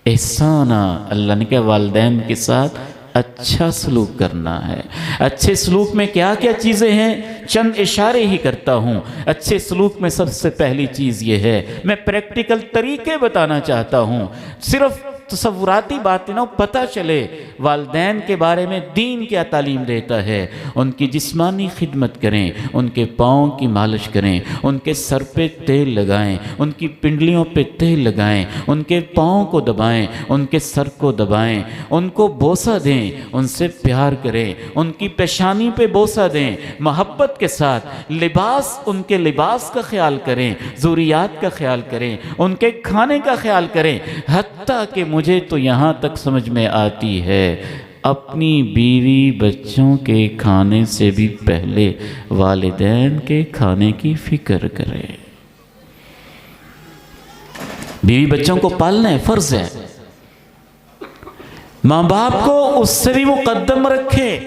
احسانہ، اللہ نے کہا والدین کے ساتھ اچھا سلوک کرنا ہے۔ اچھے سلوک میں کیا کیا چیزیں ہیں؟ چند اشارے ہی کرتا ہوں۔ اچھے سلوک میں سب سے پہلی چیز یہ ہے، میں پریکٹیکل طریقے بتانا چاہتا ہوں، صرف تصوراتی باتیں نہ پتہ چلے والدین کے بارے میں دین کیا تعلیم دیتا ہے۔ ان کی جسمانی خدمت کریں، ان کے پاؤں کی مالش کریں، ان کے سر پہ تیل لگائیں، ان کی پنڈلیوں پہ تیل لگائیں، ان کے پاؤں کو دبائیں، ان کے سر کو دبائیں، ان کو بوسہ دیں، ان سے پیار کریں، ان کی پیشانی پہ بوسہ دیں، محبت کے ساتھ لباس، ان کے لباس کا خیال کریں، ضروریات کا خیال کریں، ان کے کھانے کا خیال کریں۔ حتیٰ کہ مجھے تو یہاں تک سمجھ میں آتی ہے اپنی بیوی بچوں کے کھانے سے بھی پہلے والدین کے کھانے کی فکر کرے۔ بیوی بچوں کو پالنا ہے، فرض ہے، ماں باپ کو اس سے بھی مقدم رکھے۔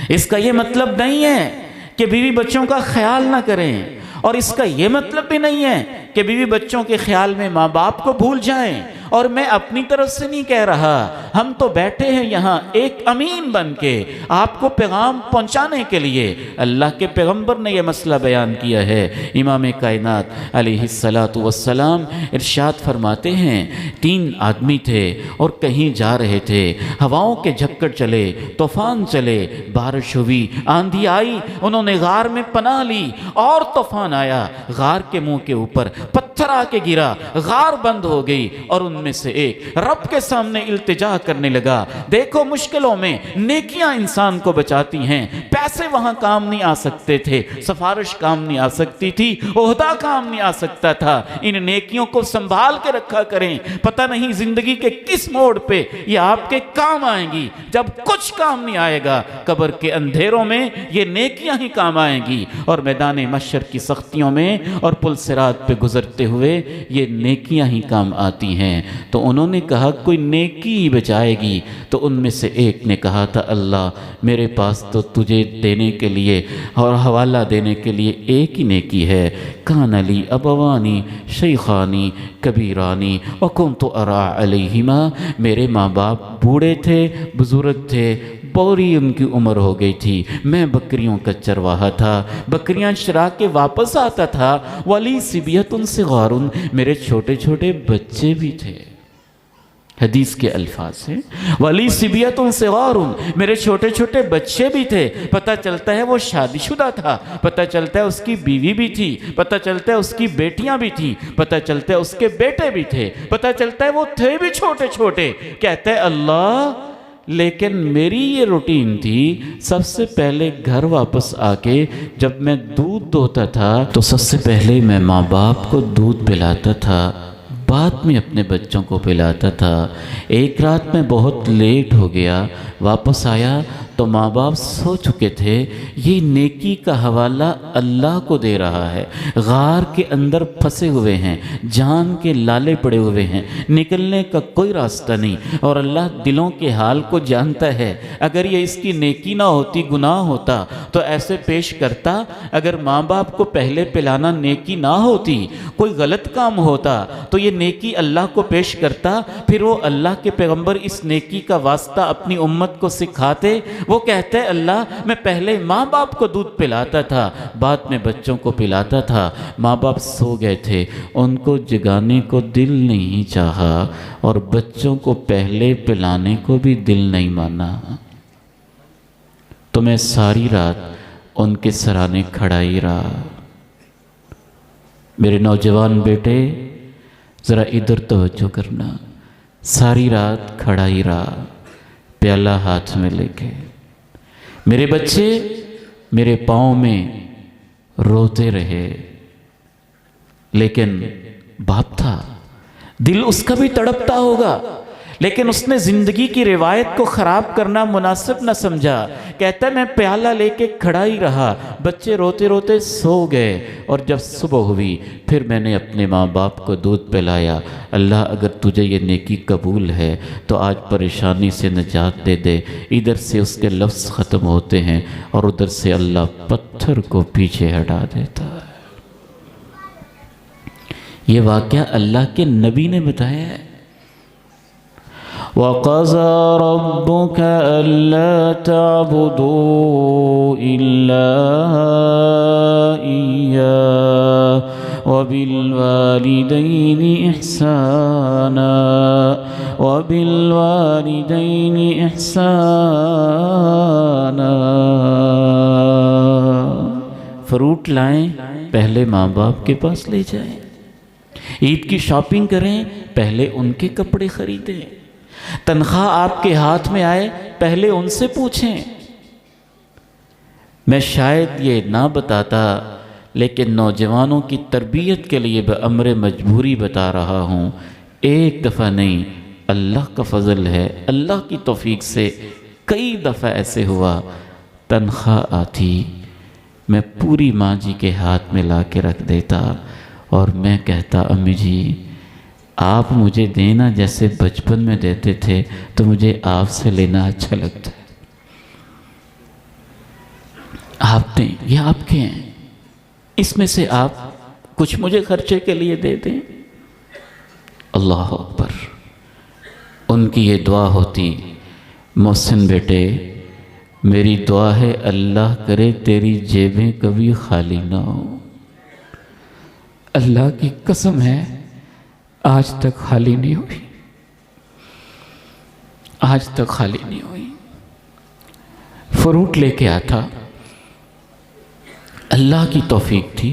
اس کا یہ مطلب نہیں ہے کہ بیوی بچوں کا خیال نہ کریں، اور اس کا یہ مطلب بھی نہیں ہے کہ بیوی بچوں کے خیال میں ماں باپ کو بھول جائیں۔ اور میں اپنی طرف سے نہیں کہہ رہا، ہم تو بیٹھے ہیں یہاں ایک امین بن کے آپ کو پیغام پہنچانے کے لیے۔ اللہ کے پیغمبر نے یہ مسئلہ بیان کیا ہے۔ امام کائنات علیہ السلام ارشاد فرماتے ہیں، 3 آدمی تھے اور کہیں جا رہے تھے، ہواؤں کے جھکڑ چلے، طوفان چلے، بارش ہوئی، آندھی آئی، انہوں نے غار میں پناہ لی اور طوفان آیا، غار کے منہ کے اوپر پتھر پتھر آ کے گرا، غار بند ہو گئی، اور ان میں سے ایک رب کے سامنے التجا کرنے لگا۔ دیکھو مشکلوں میں نیکیاں انسان کو بچاتی ہیں۔ پیسے وہاں کام نہیں آ سکتے تھے، سفارش کام نہیں آ سکتی تھی، عہدہ کام نہیں آ سکتا تھا۔ ان نیکیوں کو سنبھال کے رکھا کریں، پتہ نہیں زندگی کے کس موڑ پہ یہ آپ کے کام آئیں گی۔ جب کچھ کام نہیں آئے گا، قبر کے اندھیروں میں یہ نیکیاں ہی کام آئیں گی، اور میدان محشر کی سختیوں میں اور پل صراط پہ گزرتے ہوئے یہ نیکیاں ہی کام آتی ہیں۔ تو انہوں نے کہا کوئی نیکی ہی بچائے گی، تو ان میں سے ایک نے کہا تھا اللہ میرے پاس تو تجھے دینے کے لیے اور حوالہ دینے کے لیے ایک ہی نیکی ہے، کان لی ابوانی شیخانی کبیرانی وکنت ارا علیہما، میرے ماں باپ بوڑھے تھے، بزرگ تھے، بوری ان کی عمر ہو گئی تھی، میں بکریوں کا چرواہا تھا، بکریاں چرا کے واپس آتا تھا، ولی صبیۃ صغار، میرے چھوٹے چھوٹے بچے بھی تھے۔ حدیث کے الفاظ ہیں ولی صبیۃ صغار، میرے چھوٹے چھوٹے بچے بھی تھے۔ پتہ چلتا ہے وہ شادی شدہ تھا، پتہ چلتا ہے اس کی بیوی بھی تھی، پتہ چلتا ہے اس کی بیٹیاں بھی تھیں، پتہ چلتا ہے اس کے بیٹے بھی تھے، پتہ چلتا ہے وہ تھے بھی چھوٹے چھوٹے۔ کہتے ہیں اللہ لیکن میری یہ روٹین تھی، سب سے پہلے گھر واپس آ کے جب میں دودھ دوہتا تھا تو سب سے پہلے میں ماں باپ کو دودھ پلاتا تھا، بعد میں اپنے بچوں کو پلاتا تھا۔ ایک رات میں بہت لیٹ ہو گیا، واپس آیا تو ماں باپ سو چکے تھے، یہ نیکی کا حوالہ اللہ کو دے رہا ہے، غار کے اندر پھنسے ہوئے ہیں، جان کے لالے پڑے ہوئے ہیں، نکلنے کا کوئی راستہ نہیں، اور اللہ دلوں کے حال کو جانتا ہے۔ اگر یہ اس کی نیکی نہ ہوتی، گناہ ہوتا تو ایسے پیش کرتا؟ اگر ماں باپ کو پہلے پلانا نیکی نہ ہوتی، کوئی غلط کام ہوتا تو یہ نیکی اللہ کو پیش کرتا؟ پھر وہ اللہ کے پیغمبر اس نیکی کا واسطہ اپنی امت کو سکھاتے؟ وہ کہتے ہیں اللہ میں پہلے ماں باپ کو دودھ پلاتا تھا، بعد میں بچوں کو پلاتا تھا۔ ماں باپ سو گئے تھے، ان کو جگانے کو دل نہیں چاہا، اور بچوں کو پہلے پلانے کو بھی دل نہیں مانا، تو میں ساری رات ان کے سرانے کھڑا ہی رہا۔ میرے نوجوان بیٹے ذرا ادھر توجہ کرنا، ساری رات کھڑا ہی رہا، پیالہ ہاتھ میں لے کے۔ میرے بچے میرے پاؤں میں روتے رہے، لیکن باپ تھا، دل اس کا بھی تڑپتا ہوگا، لیکن اس نے زندگی کی روایت کو خراب کرنا مناسب نہ سمجھا۔ کہتا ہے میں پیالہ لے کے کھڑا ہی رہا، بچے روتے روتے سو گئے، اور جب صبح ہوئی پھر میں نے اپنے ماں باپ کو دودھ پلایا۔ اللہ اگر تجھے یہ نیکی قبول ہے تو آج پریشانی سے نجات دے دے۔ ادھر سے اس کے لفظ ختم ہوتے ہیں اور ادھر سے اللہ پتھر کو پیچھے ہٹا دیتا ہے۔ یہ واقعہ اللہ کے نبی نے بتایا ہے۔ وَقَضَى رَبُّكَ أَلَّا تَعْبُدُوا إِلَّا إِيَّاهُ وَبِالْوَالِدَيْنِ إِحْسَانًا فروٹ لائیں پہلے ماں باپ کے پاس لے جائیں، عید کی شاپنگ کریں پہلے ان کے کپڑے خریدیں، تنخواہ آپ کے ہاتھ میں آئے پہلے ان سے پوچھیں۔ میں شاید یہ نہ بتاتا، لیکن نوجوانوں کی تربیت کے لیے بأمر مجبوری بتا رہا ہوں۔ ایک دفعہ نہیں، اللہ کا فضل ہے، اللہ کی توفیق سے کئی دفعہ ایسے ہوا، تنخواہ آتی میں پوری ماں جی کے ہاتھ میں لا کے رکھ دیتا، اور میں کہتا امی جی آپ مجھے دینا جیسے بچپن میں دیتے تھے، تو مجھے آپ سے لینا اچھا لگتا ہے، آپ دیں، یہ آپ کے ہیں، اس میں سے آپ کچھ مجھے خرچے کے لیے دے دیں۔ اللہ اکبر، ان کی یہ دعا ہوتی، محسن بیٹے میری دعا ہے اللہ کرے تیری جیبیں کبھی خالی نہ ہو۔ اللہ کی قسم ہے آج تک خالی نہیں ہوئی، آج تک خالی نہیں ہوئی۔ فروٹ لے کے آتا، اللہ کی توفیق تھی،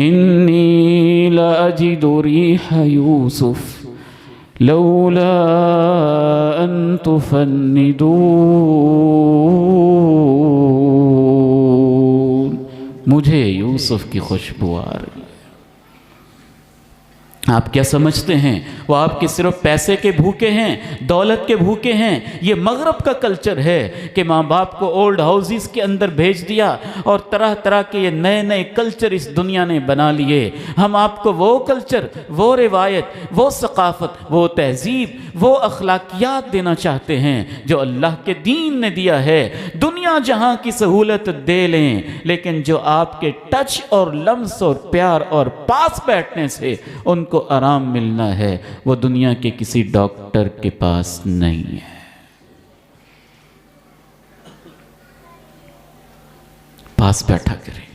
إني لأجد ريح يوسف لولا أن تفندون، مجھے یوسف کی خوشبو آ رہی ہے۔ آپ کیا سمجھتے ہیں وہ آپ کے صرف پیسے کے بھوکے ہیں، دولت کے بھوکے ہیں؟ یہ مغرب کا کلچر ہے کہ ماں باپ کو اولڈ ہاؤسز کے اندر بھیج دیا اور طرح طرح کے یہ نئے نئے کلچر اس دنیا نے بنا لیے۔ ہم آپ کو وہ کلچر، وہ روایت، وہ ثقافت، وہ تہذیب، وہ اخلاقیات دینا چاہتے ہیں جو اللہ کے دین نے دیا ہے۔ دنیا جہاں کی سہولت دے لیں، لیکن جو آپ کے ٹچ اور لمس اور پیار اور پاس بیٹھنے سے ان کو آرام ملنا ہے، وہ دنیا کے کسی ڈاکٹر کے پاس نہیں ہے۔ پاس بیٹھا کریں۔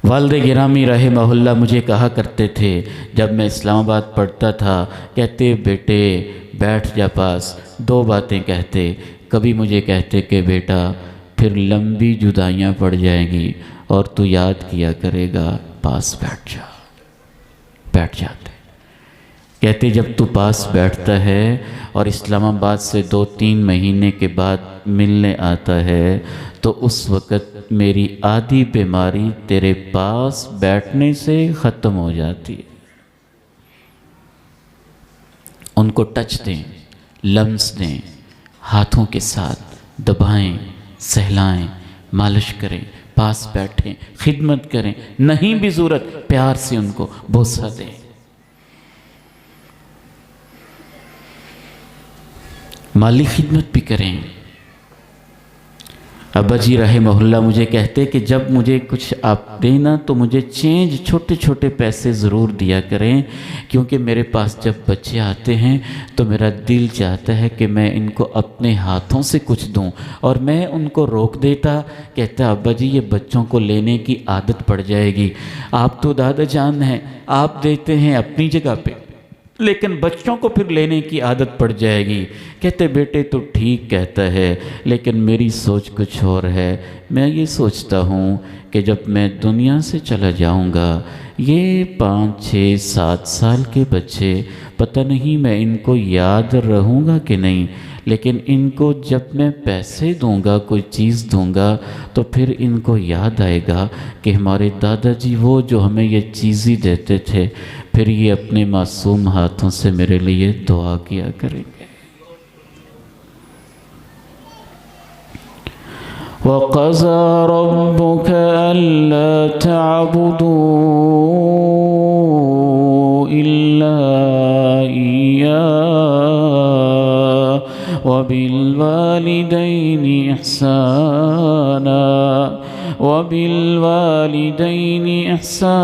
والد گرامی رحمہ اللہ مجھے کہا کرتے تھے جب میں اسلام آباد پڑھتا تھا، کہتے بیٹے بیٹھ جا پاس، دو باتیں کہتے۔ کبھی مجھے کہتے کہ بیٹا پھر لمبی جدائیاں پڑ جائیں گی اور تو یاد کیا کرے گا، پاس بیٹھ جا۔ بیٹھ جاتے۔ کہتے جب تو پاس بیٹھتا ہے اور اسلام آباد سے 2-3 مہینے کے بعد ملنے آتا ہے تو اس وقت میری آدھی بیماری تیرے پاس بیٹھنے سے ختم ہو جاتی ہے۔ ان کو ٹچ دیں، لمس دیں، ہاتھوں کے ساتھ دبائیں، سہلائیں، مالش کریں، پاس بیٹھیں، خدمت کریں، نہیں بھی ضرورت پیار سے ان کو بوسہ دیں۔ مالی خدمت بھی کریں۔ ابا جی رحمہ اللہ مجھے کہتے کہ جب مجھے کچھ آپ دینا تو مجھے چینج چھوٹے چھوٹے پیسے ضرور دیا کریں، کیونکہ میرے پاس جب بچے آتے ہیں تو میرا دل چاہتا ہے کہ میں ان کو اپنے ہاتھوں سے کچھ دوں، اور میں ان کو روک دیتا۔ کہتا ابا جی یہ بچوں کو لینے کی عادت پڑ جائے گی، آپ تو دادا جان ہیں، آپ دیتے ہیں اپنی جگہ پہ، لیکن بچوں کو پھر لینے کی عادت پڑ جائے گی۔ کہتے بیٹے تو ٹھیک کہتا ہے، لیکن میری سوچ کچھ اور ہے۔ میں یہ سوچتا ہوں کہ جب میں دنیا سے چلا جاؤں گا، یہ 5, 6, 7 سال کے بچے پتہ نہیں میں ان کو یاد رہوں گا کہ نہیں، لیکن ان کو جب میں پیسے دوں گا، کوئی چیز دوں گا، تو پھر ان کو یاد آئے گا کہ ہمارے دادا جی وہ جو ہمیں یہ چیزیں دیتے تھے، پھر یہ اپنے معصوم ہاتھوں سے میرے لیے دعا کیا کریں گے۔ وَقَضَى رَبُّكَ أَلَّا تَعْبُدُوا إِلَّا إِيَّاهُ وَبِالْوَالِدَيْنِ إِحْسَانًا وَبِالْوَالِدَيْنِ إِحْسَانًا۔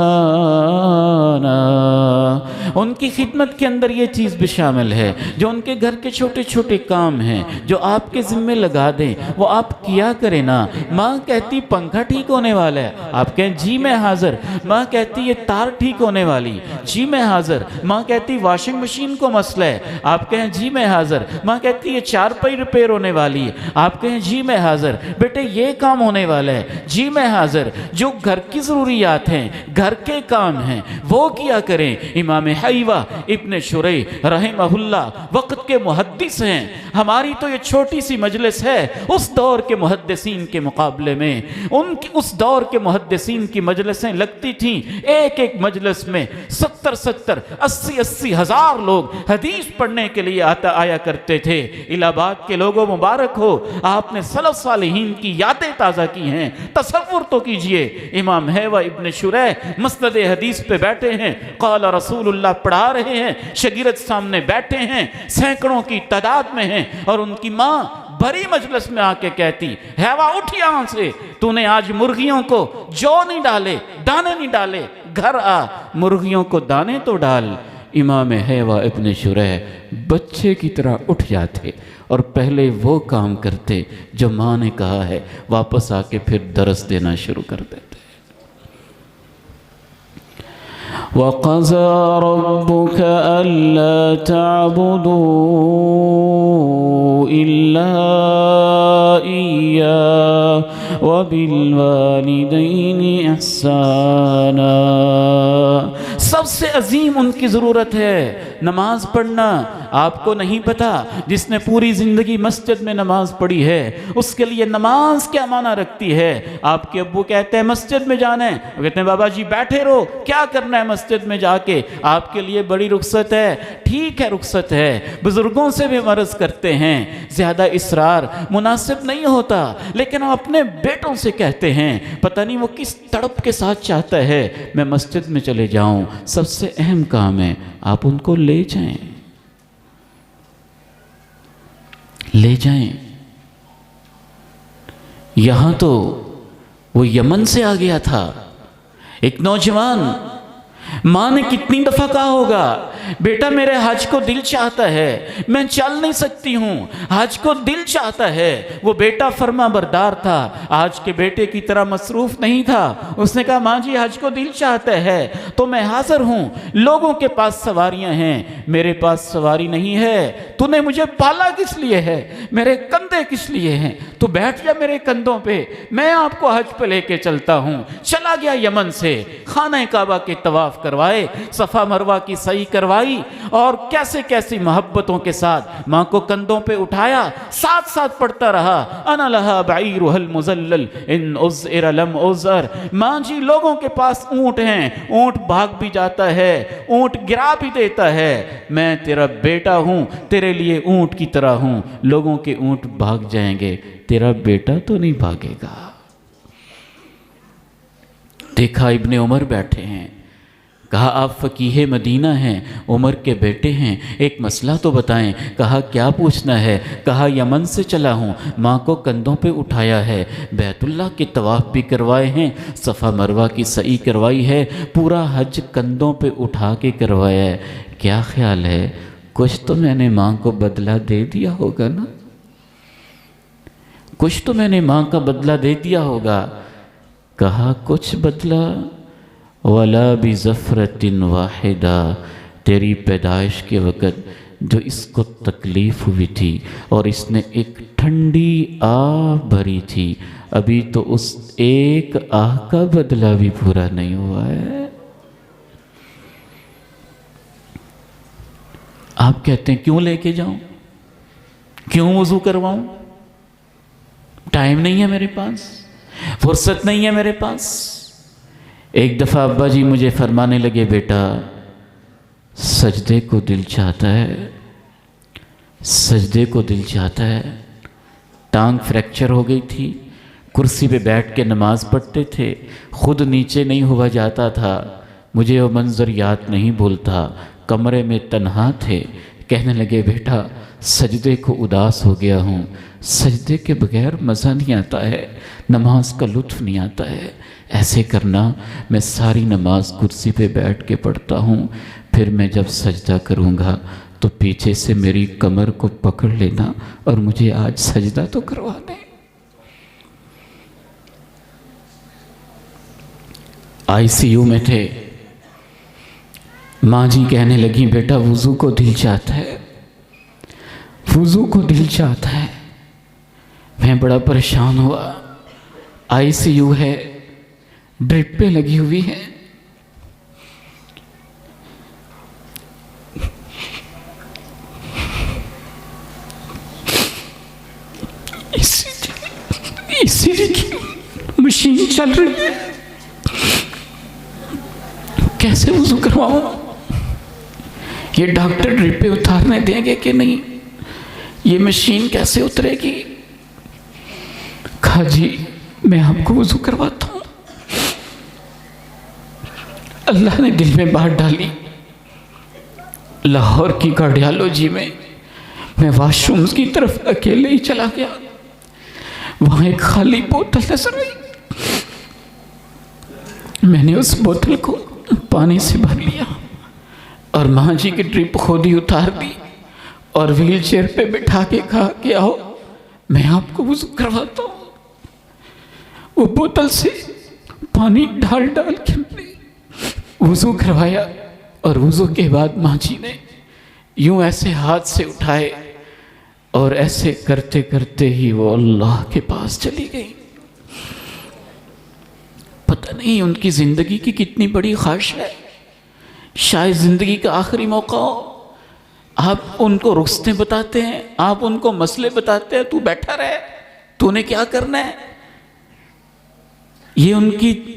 ان کی خدمت کے اندر یہ چیز بھی شامل ہے، جو ان کے گھر کے چھوٹے چھوٹے کام ہیں جو آپ کے ذمہ لگا دیں، وہ آپ کیا کریں نا۔ ماں کہتی پنکھا ٹھیک ہونے والا ہے، آپ کہیں جی میں حاضر۔ ماں کہتی یہ تار ٹھیک ہونے والی، جی میں حاضر۔ ماں کہتی واشنگ مشین کو مسئلہ ہے، آپ کہیں جی میں حاضر۔ ماں کہتی یہ چارپائی ریپیئر ہونے والی ہے، آپ کہیں جی میں حاضر۔ بیٹے یہ کام ہونے والا ہے، جی میں حاضر۔ جو گھر کی ضروریات ہیں، گھر کے کام ہیں، وہ کیا کریں۔ امام حیوہ ابن شریح رحمہ اللہ وقت کے محدث ہیں۔ ہماری تو یہ چھوٹی سی مجلس ہے، اس دور کے محدثین کے مقابلے میں اس دور کے محدثین کی مجلسیں لگتی تھیں، ایک ایک مجلس میں 70 80 ہزار لوگ حدیث پڑھنے کے لیے آیا کرتے تھے۔ الہ آباد کے لوگوں مبارک ہو، آپ نے سلف صالحین کی یادیں تازہ کی ہیں۔ تصور تو کیجئے، امام حیوہ ابن شریح مسند حدیث پہ بیٹھے ہیں، قال رسول اللہ پڑھا رہے ہیں، شاگرد سامنے بیٹھے ہیں، سینکڑوں کی تعداد میں ہیں، اور ان کی ماں بھری مجلس میں آ کے کہتی حیوہ اٹھ یہاں سے، تو نے آج مرغیوں کو جو نہیں ڈالے، دانے نہیں ڈالے، گھر آ مرغیوں کو دانے تو ڈال۔ امام حیوہ ابن شریح بچے کی طرح اٹھ جاتے اور پہلے وہ کام کرتے جو ماں نے کہا ہے، واپس آ کے پھر درس دینا شروع کر دیتے۔ وَقَضَى رَبُّكَ أَلَّا تَعْبُدُوا إِلَّا إِيَّاهُ وبالوالدین احسانا۔ سب سے عظیم ان کی ضرورت ہے نماز پڑھنا۔ آپ کو نہیں پتا جس نے پوری زندگی مسجد میں نماز پڑھی ہے اس کے لیے نماز کیا معنی رکھتی ہے۔ آپ کے ابو کہتے ہیں مسجد میں جانا ہے، وہ کہتے ہیں بابا جی بیٹھے رہو، کیا کرنا ہے مسجد میں جا کے، آپ کے لیے بڑی رخصت ہے۔ ٹھیک ہے رخصت ہے، بزرگوں سے بھی عرض کرتے ہیں زیادہ اصرار مناسب نہیں ہوتا، لیکن ہم اپنے بیٹوں سے کہتے ہیں پتہ نہیں وہ کس تڑپ کے ساتھ چاہتا ہے میں مسجد میں چلے جاؤں، سب سے اہم کام ہے آپ ان کو لے جائیں، لے جائیں۔ یہاں تو وہ یمن سے آ گیا تھا ایک نوجوان، ماں نے کتنی دفعہ کہا ہوگا بیٹا میرے حج کو دل چاہتا ہے، میں چل نہیں سکتی ہوں، حج کو دل چاہتا ہے۔ وہ بیٹا فرما بردار تھا، آج کے بیٹے کی طرح مصروف نہیں تھا۔ اس نے کہا ماں جی حج کو دل چاہتا ہے تو میں حاضر ہوں، لوگوں کے پاس سواریاں ہیں، میرے پاس سواری نہیں ہے، تو نے مجھے پالا کس لیے ہے، میرے کندھے کس لیے ہیں، تو بیٹھ جا میرے کندھوں پہ، میں آپ کو حج پہ لے کے چلتا ہوں۔ چلا گیا یمن سے، خانہ کعبہ کے طواف کروائے، صفا مروہ کی سعی کروائی، اور کیسے کیسی محبتوں کے ساتھ ماں کو کندھوں پہ اٹھایا، ساتھ ساتھ پڑھتا رہا انا لہا بعیرها المذلل ان ازئر لم ازر۔ ماں جی لوگوں کے پاس اونٹ ہیں، اونٹ بھاگ بھی جاتا ہے، اونٹ گرا بھی دیتا ہے، میں تیرا بیٹا ہوں، تیرے لیے اونٹ کی طرح ہوں، لوگوں کے اونٹ بھاگ جائیں گے، تیرا بیٹا تو نہیں بھاگے گا۔ دیکھا ابن عمر بیٹھے ہیں، کہا آپ فقیہ مدینہ ہیں، عمر کے بیٹے ہیں، ایک مسئلہ تو بتائیں۔ کہا کیا پوچھنا ہے؟ کہا یمن سے چلا ہوں، ماں کو کندھوں پہ اٹھایا ہے، بیت اللہ کے طواف بھی کروائے ہیں، صفا مروہ کی سعی کروائی ہے، پورا حج کندھوں پہ اٹھا کے کروایا ہے، کیا خیال ہے کچھ تو میں نے ماں کو بدلہ دے دیا ہوگا نا، کچھ تو میں نے ماں کا بدلہ دے دیا ہوگا۔ کہا کچھ بدلہ وَلَا بِزَفْرَةٍ وَاحِدَةٍ، تیری پیدائش کے وقت جو اس کو تکلیف ہوئی تھی اور اس نے ایک ٹھنڈی آہ بھری تھی، ابھی تو اس ایک آہ کا بدلہ بھی پورا نہیں ہوا ہے۔ آپ کہتے ہیں کیوں لے کے جاؤں، کیوں وضو کرواؤں، ٹائم نہیں ہے میرے پاس، فرصت نہیں ہے میرے پاس۔ ایک دفعہ ابا جی مجھے فرمانے لگے بیٹا سجدے کو دل چاہتا ہے، سجدے کو دل چاہتا ہے۔ ٹانگ فریکچر ہو گئی تھی، کرسی پہ بیٹھ کے نماز پڑھتے تھے، خود نیچے نہیں ہوا جاتا تھا، مجھے وہ منظر یاد نہیں بھولتا، کمرے میں تنہا تھے، کہنے لگے بیٹا سجدے کو اداس ہو گیا ہوں، سجدے کے بغیر مزہ نہیں آتا ہے، نماز کا لطف نہیں آتا ہے، ایسے کرنا میں ساری نماز کرسی پہ بیٹھ کے پڑھتا ہوں، پھر میں جب سجدہ کروں گا تو پیچھے سے میری کمر کو پکڑ لینا اور مجھے آج سجدہ تو کروا دیں۔ آئی سی یو میں تھے، ماں جی کہنے لگی بیٹا وضو کو دل چاہتا ہے، وضو کو دل چاہتا ہے۔ میں بڑا پریشان ہوا، آئی سی یو ہے، ڈرپ پہ لگی ہوئی ہے، اسی کی مشین چل رہی ہے، کیسے وضو کرواؤں؟ یہ ڈاکٹر ڈرپ پہ اتارنے دیں گے کہ نہیں؟ یہ مشین کیسے اترے گی؟ کہا جی میں آپ کو وضو کرواتا ہوں۔ اللہ نے دل میں بات ڈالی، لاہور کی کارڈیالوجی میں واش رومز کی طرف اکیلے ہی چلا گیا، وہاں ایک خالی بوتل نظر آئی، میں نے اس بوتل کو پانی سے بھر لیا اور ماں جی کی ڈرپ خود ہی اتار دی اور ویل چیئر پہ بٹھا کے کہا کہ آؤ میں آپ کو وضو کرواتا ہوں۔ وہ بوتل سے پانی ڈال ڈال کے وضو کروایا، اور وضو کے بعد ماں جی نے یوں ایسے ہاتھ سے اٹھائے اور ایسے کرتے کرتے ہی وہ اللہ کے پاس چلی گئی۔ پتہ نہیں ان کی زندگی کی کتنی بڑی خواہش ہے، شاید زندگی کا آخری موقع ہو، آپ ان کو رخصتیں بتاتے ہیں، آپ ان کو مسئلے بتاتے ہیں، تو بیٹھا رہے، تو نے کیا کرنا ہے۔ یہ ان کی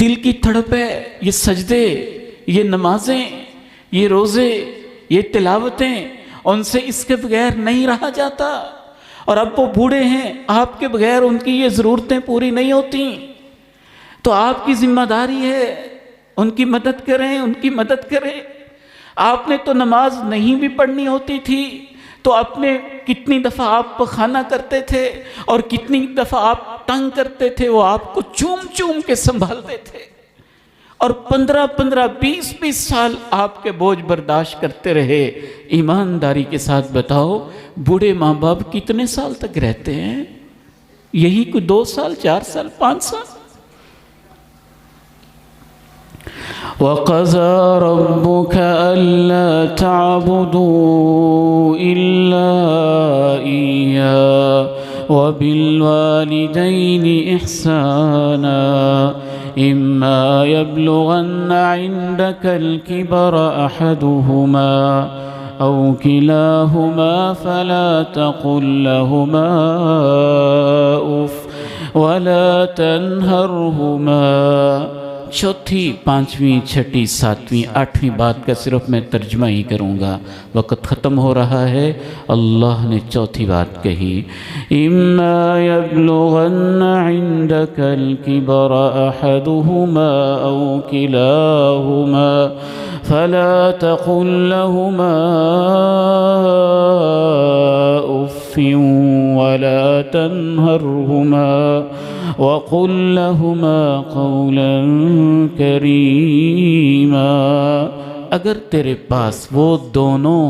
دل کی تڑپ ہے، یہ سجدے، یہ نمازیں، یہ روزے، یہ تلاوتیں، ان سے اس کے بغیر نہیں رہا جاتا، اور اب وہ بوڑھے ہیں، آپ کے بغیر ان کی یہ ضرورتیں پوری نہیں ہوتی، تو آپ کی ذمہ داری ہے ان کی مدد کریں، ان کی مدد کریں۔ آپ نے تو نماز نہیں بھی پڑھنی ہوتی تھی تو اپنے کتنی دفعہ آپ پخانہ کرتے تھے اور کتنی دفعہ آپ تنگ کرتے تھے، وہ آپ کو چوم چوم کے سنبھالتے تھے، اور 15 20 سال آپ کے بوجھ برداشت کرتے رہے۔ ایمانداری کے ساتھ بتاؤ، بوڑھے ماں باپ کتنے سال تک رہتے ہیں؟ یہی کوئی 2 سال، 4 سال، 5 سال۔ وَقَضَى رَبُّكَ أَلَّا تَعْبُدُوا إِلَّا إِيَّاهُ وَبِالْوَالِدَيْنِ إِحْسَانًا إِمَّا يَبْلُغَنَّ عِندَكَ الْكِبَرَ أَحَدُهُمَا أَوْ كِلَاهُمَا فَلَا تَقُل لَّهُمَا أُفٍّ وَلَا تَنْهَرْهُمَا۔ چوتھی، پانچویں، چھٹی، ساتویں، آٹھویں بات کا صرف میں ترجمہ ہی کروں گا، وقت ختم ہو رہا ہے۔ اللہ نے چوتھی بات کہی، اِمَّا يَبْلُغَنَّ عِندَكَ الْكِبَرَ أَحَدُهُمَا أَوْ كِلَاهُمَا فَلَا تَقُل لَّهُمَا أُفٍّ وَلَا تَنْهَرْهُمَا وَقُل لَّهُمَا قَوْلًا كَرِيمًا۔ اگر تیرے پاس وہ دونوں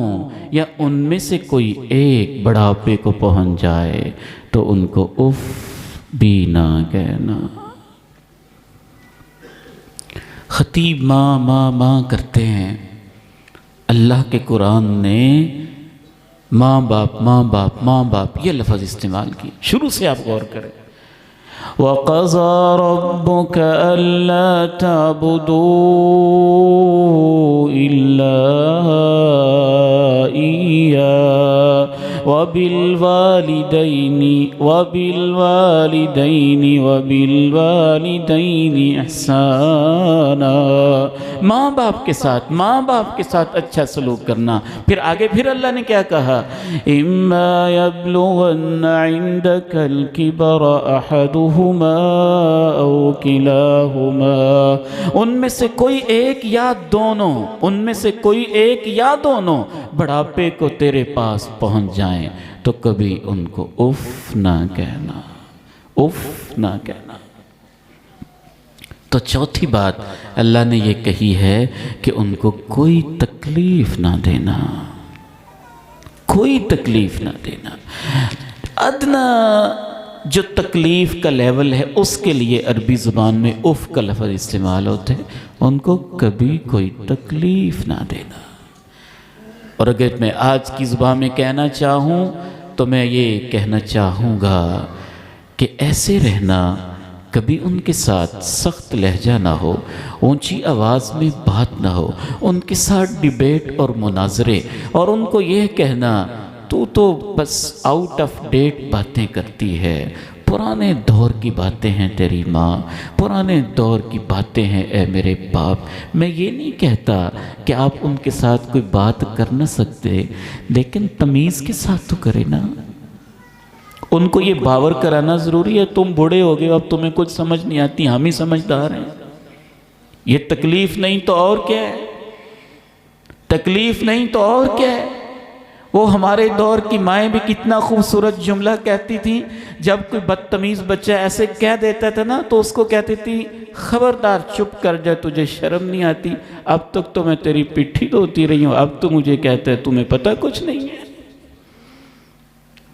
یا ان میں سے کوئی ایک بڑھاپے کو پہنچ جائے تو ان کو اف بھی نہ کہنا۔ خطیب ماں ماں ماں کرتے ہیں، اللہ کے قرآن نے ماں باپ ماں باپ ماں باپ یہ لفظ استعمال کیا۔ شروع سے آپ غور کریں، وَقَضَى رَبُّكَ أَلَّا تَعْبُدُوا إِلَّا إِيَّاهُ وَبِالْوَالِدَيْنِ إِحْسَانًا۔ ماں باپ کے ساتھ اچھا سلوک کرنا۔ پھر آگے پھر اللہ نے کیا کہا، إِمَّا يَبْلُغَنَّ عِندَكَ الْكِبَرَ أَحَدُهُمَا أَوْ كِلَاهُمَا، ان میں سے کوئی ایک یا دونوں، بڑھاپے کو تیرے پاس پہنچ جائیں تو کبھی ان کو اف نہ کہنا، اف نہ کہنا۔ تو چوتھی بات اللہ نے یہ کہی ہے کہ ان کو کوئی تکلیف نہ دینا، کوئی تکلیف نہ دینا۔ ادنا جو تکلیف کا لیول ہے اس کے لیے عربی زبان میں اف کا لفظ استعمال ہوتے ہیں، ان کو کبھی کوئی تکلیف نہ دینا۔ اور اگر میں آج کی زبان میں کہنا چاہوں تو میں یہ کہنا چاہوں گا کہ ایسے رہنا، کبھی ان کے ساتھ سخت لہجہ نہ ہو، اونچی آواز میں بات نہ ہو، ان کے ساتھ ڈیبیٹ اور مناظرے، اور ان کو یہ کہنا تو بس آؤٹ آف ڈیٹ باتیں کرتی ہے، پرانے دور کی باتیں ہیں تیری ماں، پرانے دور کی باتیں ہیں اے میرے باپ۔ میں یہ نہیں کہتا کہ آپ ان کے ساتھ کوئی بات کر نہ سکتے، لیکن تمیز کے ساتھ تو کرے نا۔ ان کو یہ باور کرانا ضروری ہے تم بوڑھے ہو گئے، اب تمہیں کچھ سمجھ نہیں آتی، ہم ہی سمجھدار ہیں۔ یہ تکلیف نہیں تو اور کیا ہے، تکلیف نہیں تو اور کیا ہے۔ وہ ہمارے دور کی مائیں بھی کتنا خوبصورت جملہ کہتی تھی، جب کوئی بدتمیز بچہ ایسے کہہ دیتا تھا نا تو اس کو کہتی تھی، خبردار چپ کر جا، تجھے شرم نہیں آتی، اب تک تو میں تیری پٹھی دھوتی رہی ہوں، اب تو مجھے کہتا ہے تمہیں پتہ کچھ نہیں ہے۔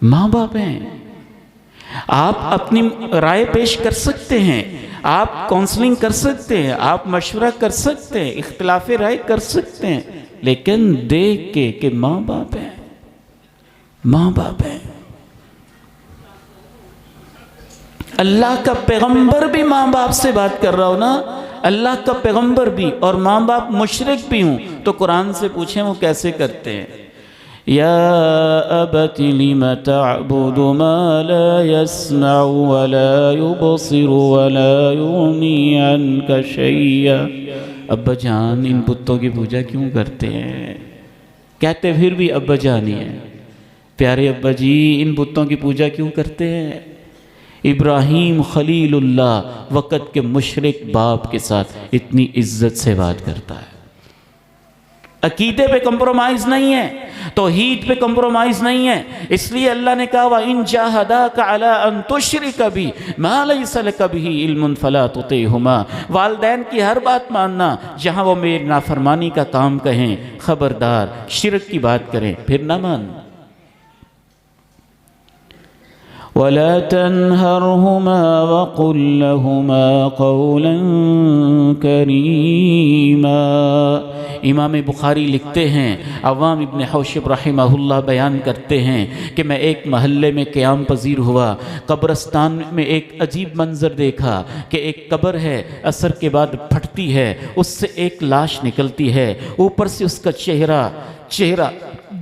ماں باپ ہیں، آپ اپنی رائے پیش کر سکتے ہیں، آپ کونسلنگ کر سکتے ہیں، آپ مشورہ کر سکتے ہیں، اختلاف رائے کر سکتے ہیں، لیکن دیکھ کے کہ ماں باپ ہیں، ماں باپ ہیں۔ اللہ کا پیغمبر بھی ماں باپ سے بات کر رہا ہو نا، اللہ کا پیغمبر بھی اور ماں باپ مشرک بھی ہوں، تو قرآن سے پوچھیں وہ کیسے کرتے ہیں۔ یا ابت لم تعبد ما لا يسمع ولا يبصر ولا يغني عنك شيئا۔ ابا جان ان بتوں کی پوجا کیوں کرتے ہیں؟ کہتے پھر بھی ابا جان ہی ہیں، پیارے ابا جی ان بتوں کی پوجا کیوں کرتے ہیں؟ ابراہیم خلیل اللہ وقت کے مشرک باپ کے ساتھ اتنی عزت سے بات کرتا ہے، عقیدے پہ کمپرومائز نہیں ہے، توحید پہ کمپرومائز نہیں ہے، اس لیے اللہ نے کہا وَإِن جَاهَدَاكَ عَلَىٰ أَن تُشْرِكَ بِي مَا لَيْسَ لَكَ بِهِ عِلْمٌ فَلَا تُطِعْهُمَا۔ والدین کی ہر بات ماننا، جہاں وہ میری نافرمانی کا کام کہیں، خبردار شرک کی بات کریں پھر نہ ماننا۔ وَلَا تَنْهَرْهُمَا وَقُلْ لَهُمَا قَوْلًا كَرِيمًا۔ امام بخاری لکھتے ہیں، عوام ابن حوشب رحمہ اللہ بیان کرتے ہیں کہ میں ایک محلے میں قیام پذیر ہوا، قبرستان میں ایک عجیب منظر دیکھا کہ ایک قبر ہے، عصر کے بعد پھٹتی ہے، اس سے ایک لاش نکلتی ہے، اوپر سے اس کا چہرہ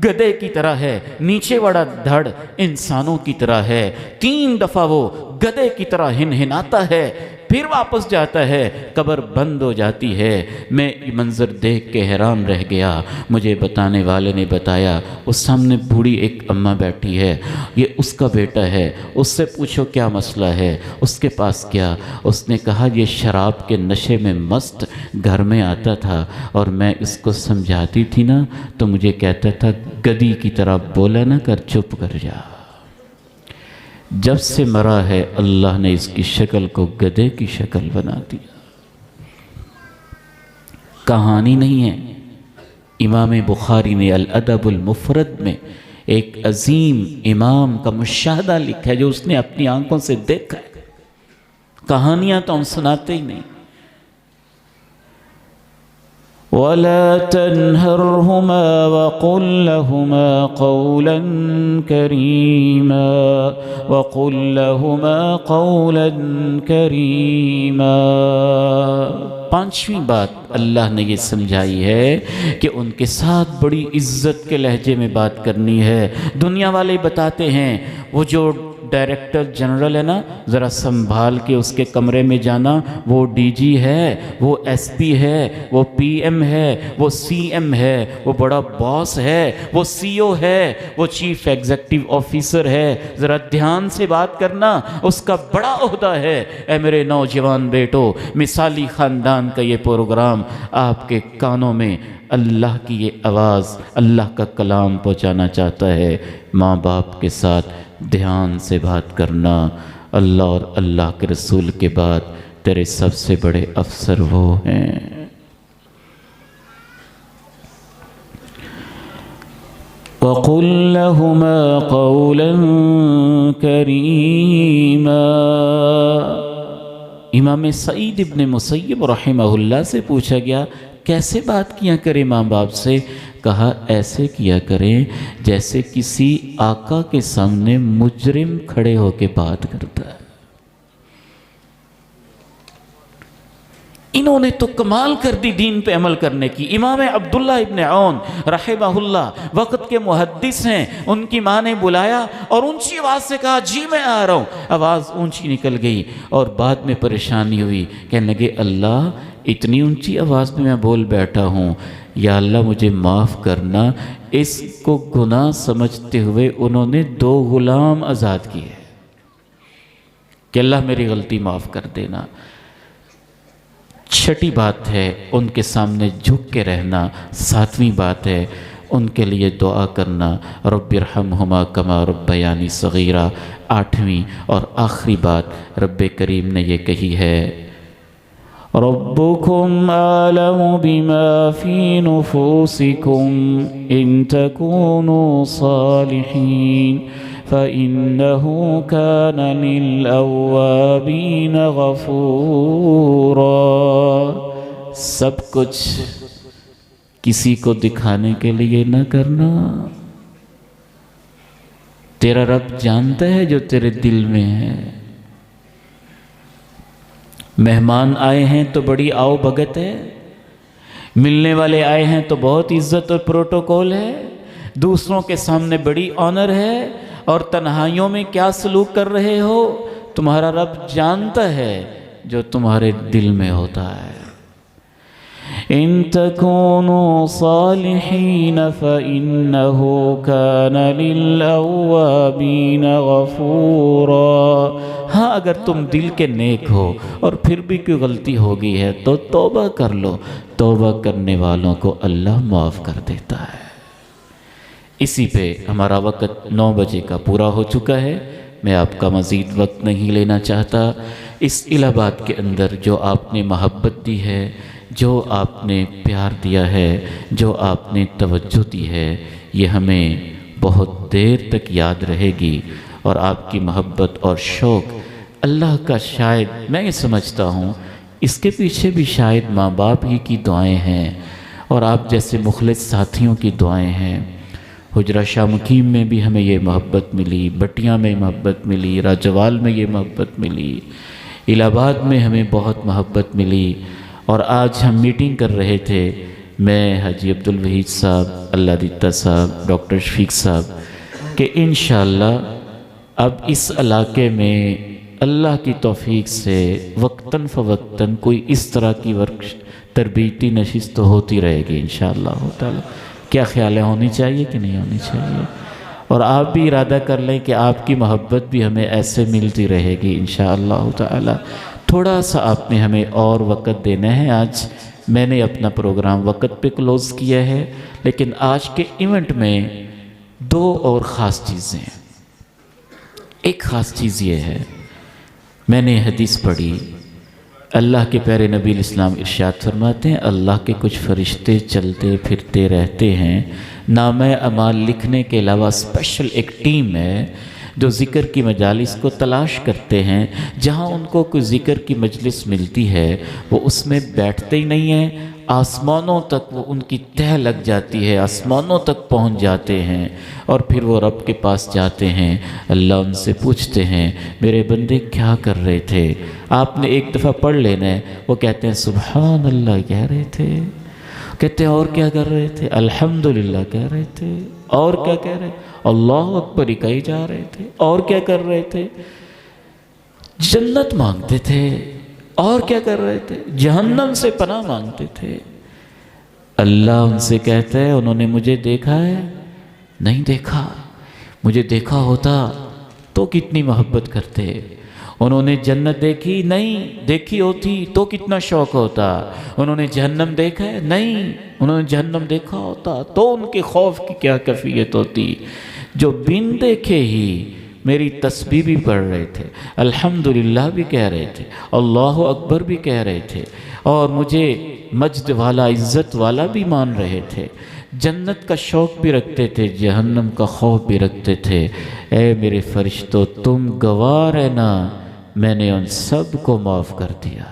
گدے کی طرح ہے، نیچے بڑا دھڑ انسانوں کی طرح ہے، 3 دفعہ وہ گدے کی طرح ہنہناتا ہے، پھر واپس جاتا ہے، قبر بند ہو جاتی ہے۔ میں یہ منظر دیکھ کے حیران رہ گیا۔ مجھے بتانے والے نے بتایا اس سامنے بوڑھی ایک اماں بیٹھی ہے، یہ اس کا بیٹا ہے، اس سے پوچھو کیا مسئلہ ہے، اس کے پاس کیا؟ اس نے کہا یہ شراب کے نشے میں مست گھر میں آتا تھا اور میں اس کو سمجھاتی تھی نا تو مجھے کہتا تھا گدی کی طرح بولا نہ کر، چپ کر جا۔ جب سے مرا ہے اللہ نے اس کی شکل کو گدے کی شکل بنا دیا۔ کہانی نہیں ہے، امام بخاری نے الادب المفرد میں ایک عظیم امام کا مشاہدہ لکھا ہے جو اس نے اپنی آنکھوں سے دیکھا ہے، کہانیاں تو ہم سناتے ہی نہیں۔ وَلَا تَنْهَرْهُمَا وَقُلْ لَهُمَا قَوْلًا كَرِيمًا وَقُلْ لَهُمَا قَوْلًا كَرِيمًا۔ 5ویں بات اللہ نے یہ سمجھائی ہے کہ ان کے ساتھ بڑی عزت کے لہجے میں بات کرنی ہے۔ دنیا والے بتاتے ہیں وہ جو ڈائریکٹر جنرل ہے نا، ذرا سنبھال کے اس کے کمرے میں جانا، وہ ڈی جی ہے، وہ ایس پی ہے، وہ پی ایم ہے، وہ سی ایم ہے، وہ بڑا باس ہے، وہ سی او ہے، وہ چیف ایگزیکٹو آفیسر ہے، ذرا دھیان سے بات کرنا، اس کا بڑا عہدہ ہے۔ اے میرے نوجوان بیٹو، مثالی خاندان کا یہ پروگرام آپ کے کانوں میں اللہ کی یہ آواز، اللہ کا کلام پہنچانا چاہتا ہے۔ ماں باپ کے ساتھ دھیان سے بات کرنا، اللہ اور اللہ کے رسول کے بعد تیرے سب سے بڑے افسر وہ ہیں۔ وَقُلْ لَهُمَا قَوْلًا كَرِيمًا۔ امام سعید ابن مسیب رحمہ اللہ سے پوچھا گیا کیسے بات کیا کرے ماں باپ سے؟ کہا ایسے کیا کریں جیسے کسی آقا کے سامنے مجرم کھڑے ہو کے بات کرتا ہے۔ انہوں نے تو کمال کر دی دین پہ عمل کرنے کی۔ امام عبداللہ ابن عون رحمہ اللہ وقت کے محدث ہیں، ان کی ماں نے بلایا اور اونچی آواز سے کہا جی میں آ رہا ہوں۔ آواز اونچی نکل گئی اور بعد میں پریشانی ہوئی، کہنے لگے اللہ اتنی اونچی آواز میں بول بیٹھا ہوں، یا اللہ مجھے معاف کرنا۔ اس کو گناہ سمجھتے ہوئے انہوں نے 2 غلام آزاد کیے کہ اللہ میری غلطی معاف کر دینا۔ 6ٹھی بات ہے ان کے سامنے جھک کے رہنا۔ 7ویں بات ہے ان کے لیے دعا کرنا، رب ارحمہما کما ربیانی صغیرہ۔ 8ویں اور آخری بات رب کریم نے یہ کہی ہے ربکم اعلم بما فی نفوسکم ان تکونوا صالحین فإنه كان للأوابین غفورا۔ سب کچھ کسی کو دکھانے کے لیے نہ کرنا، تیرا رب جانتا ہے جو تیرے دل میں ہے۔ مہمان آئے ہیں تو بڑی آؤ بھگت ہے، ملنے والے آئے ہیں تو بہت عزت اور پروٹوکول ہے، دوسروں کے سامنے بڑی آنر ہے، اور تنہائیوں میں کیا سلوک کر رہے ہو تمہارا رب جانتا ہے جو تمہارے دل میں ہوتا ہے۔ ان تکونوا صالحین فإنہ کان للأوابین غفورا۔ ہاں اگر تم دل کے نیک ہو اور پھر بھی کوئی غلطی ہو گئی ہے تو توبہ کر لو، توبہ کرنے والوں کو اللہ معاف کر دیتا ہے۔ اسی پہ ہمارا وقت 9 بجے کا پورا ہو چکا ہے، میں آپ کا مزید وقت نہیں لینا چاہتا۔ اس الہ آباد کے اندر جو آپ نے محبت دی ہے، جو آپ نے پیار دیا ہے، جو آپ نے توجہ دی ہے، یہ ہمیں بہت دیر تک یاد رہے گی، اور آپ کی محبت اور شوق اللہ کا شاید میں یہ سمجھتا ہوں اس کے پیچھے بھی شاید ماں باپ ہی کی دعائیں ہیں، اور آپ جیسے مخلص ساتھیوں کی دعائیں ہیں۔ حجرہ شاہ مقیم میں بھی ہمیں یہ محبت ملی، بٹیاں میں محبت ملی، راجوال میں یہ محبت ملی، الہ آباد میں ہمیں بہت محبت ملی۔ اور آج ہم میٹنگ کر رہے تھے، میں حاجی عبدالوحید صاحب، اللہ دیتا صاحب، ڈاکٹر شفیق صاحب، کہ انشاءاللہ اب اس علاقے میں اللہ کی توفیق سے وقتاً فوقتاً کوئی اس طرح کی تربیتی نشست تو ہوتی رہے گی انشاءاللہ تعالی۔ کیا خیال ہے، ہونی چاہیے کہ نہیں ہونی چاہیے؟ اور آپ بھی ارادہ کر لیں کہ آپ کی محبت بھی ہمیں ایسے ملتی رہے گی انشاءاللہ تعالی۔ تھوڑا سا آپ نے ہمیں اور وقت دینا ہے۔ آج میں نے اپنا پروگرام وقت پہ کلوز کیا ہے، لیکن آج کے ایونٹ میں 2 اور خاص چیزیں ہیں۔ ایک خاص چیز یہ ہے، میں نے حدیث پڑھی، اللہ کے پیارے نبی الاسلام ارشاد فرماتے ہیں اللہ کے کچھ فرشتے چلتے پھرتے رہتے ہیں، نامہ اعمال لکھنے کے علاوہ اسپیشل ایک ٹیم ہے جو ذکر کی مجالس کو تلاش کرتے ہیں، جہاں ان کو کوئی ذکر کی مجلس ملتی ہے وہ اس میں بیٹھتے ہی نہیں ہیں، آسمانوں تک وہ ان کی تہ لگ جاتی ہے، آسمانوں تک پہنچ جاتے ہیں، اور پھر وہ رب کے پاس جاتے ہیں، اللہ ان سے پوچھتے ہیں میرے بندے کیا کر رہے تھے؟ آپ نے ایک دفعہ پڑھ لینا ہے، وہ کہتے ہیں سبحان اللہ کہہ رہے تھے، کہتے ہیں اور کیا کر رہے تھے؟ الحمدللہ کہہ رہے تھے، اور کیا کہہ رہے؟ اللہ اکبر ہی کہی جا رہے تھے، اور کیا کر رہے تھے؟ جنت مانگتے تھے، اور کیا کر رہے تھے؟ جہنم سے پناہ مانگتے تھے۔ اللہ ان سے کہتا ہے انہوں نے مجھے دیکھا ہے؟ نہیں دیکھا، مجھے دیکھا ہوتا تو کتنی محبت کرتے۔ انہوں نے جنت دیکھی؟ نہیں دیکھی ہوتی تو کتنا شوق ہوتا۔ انہوں نے جہنم دیکھا ہے؟ نہیں، انہوں نے جہنم دیکھا ہوتا تو ان کے خوف کی کیا کیفیت ہوتی۔ جو بن دیکھے ہی میری تسبیح بھی پڑھ رہے تھے، الحمدللہ بھی کہہ رہے تھے، اللہ اکبر بھی کہہ رہے تھے، اور مجھے مجد والا عزت والا بھی مان رہے تھے، جنت کا شوق بھی رکھتے تھے، جہنم کا خوف بھی رکھتے تھے۔ اے میرے فرشتوں تم گواہ رہنا میں نے ان سب کو معاف کر دیا۔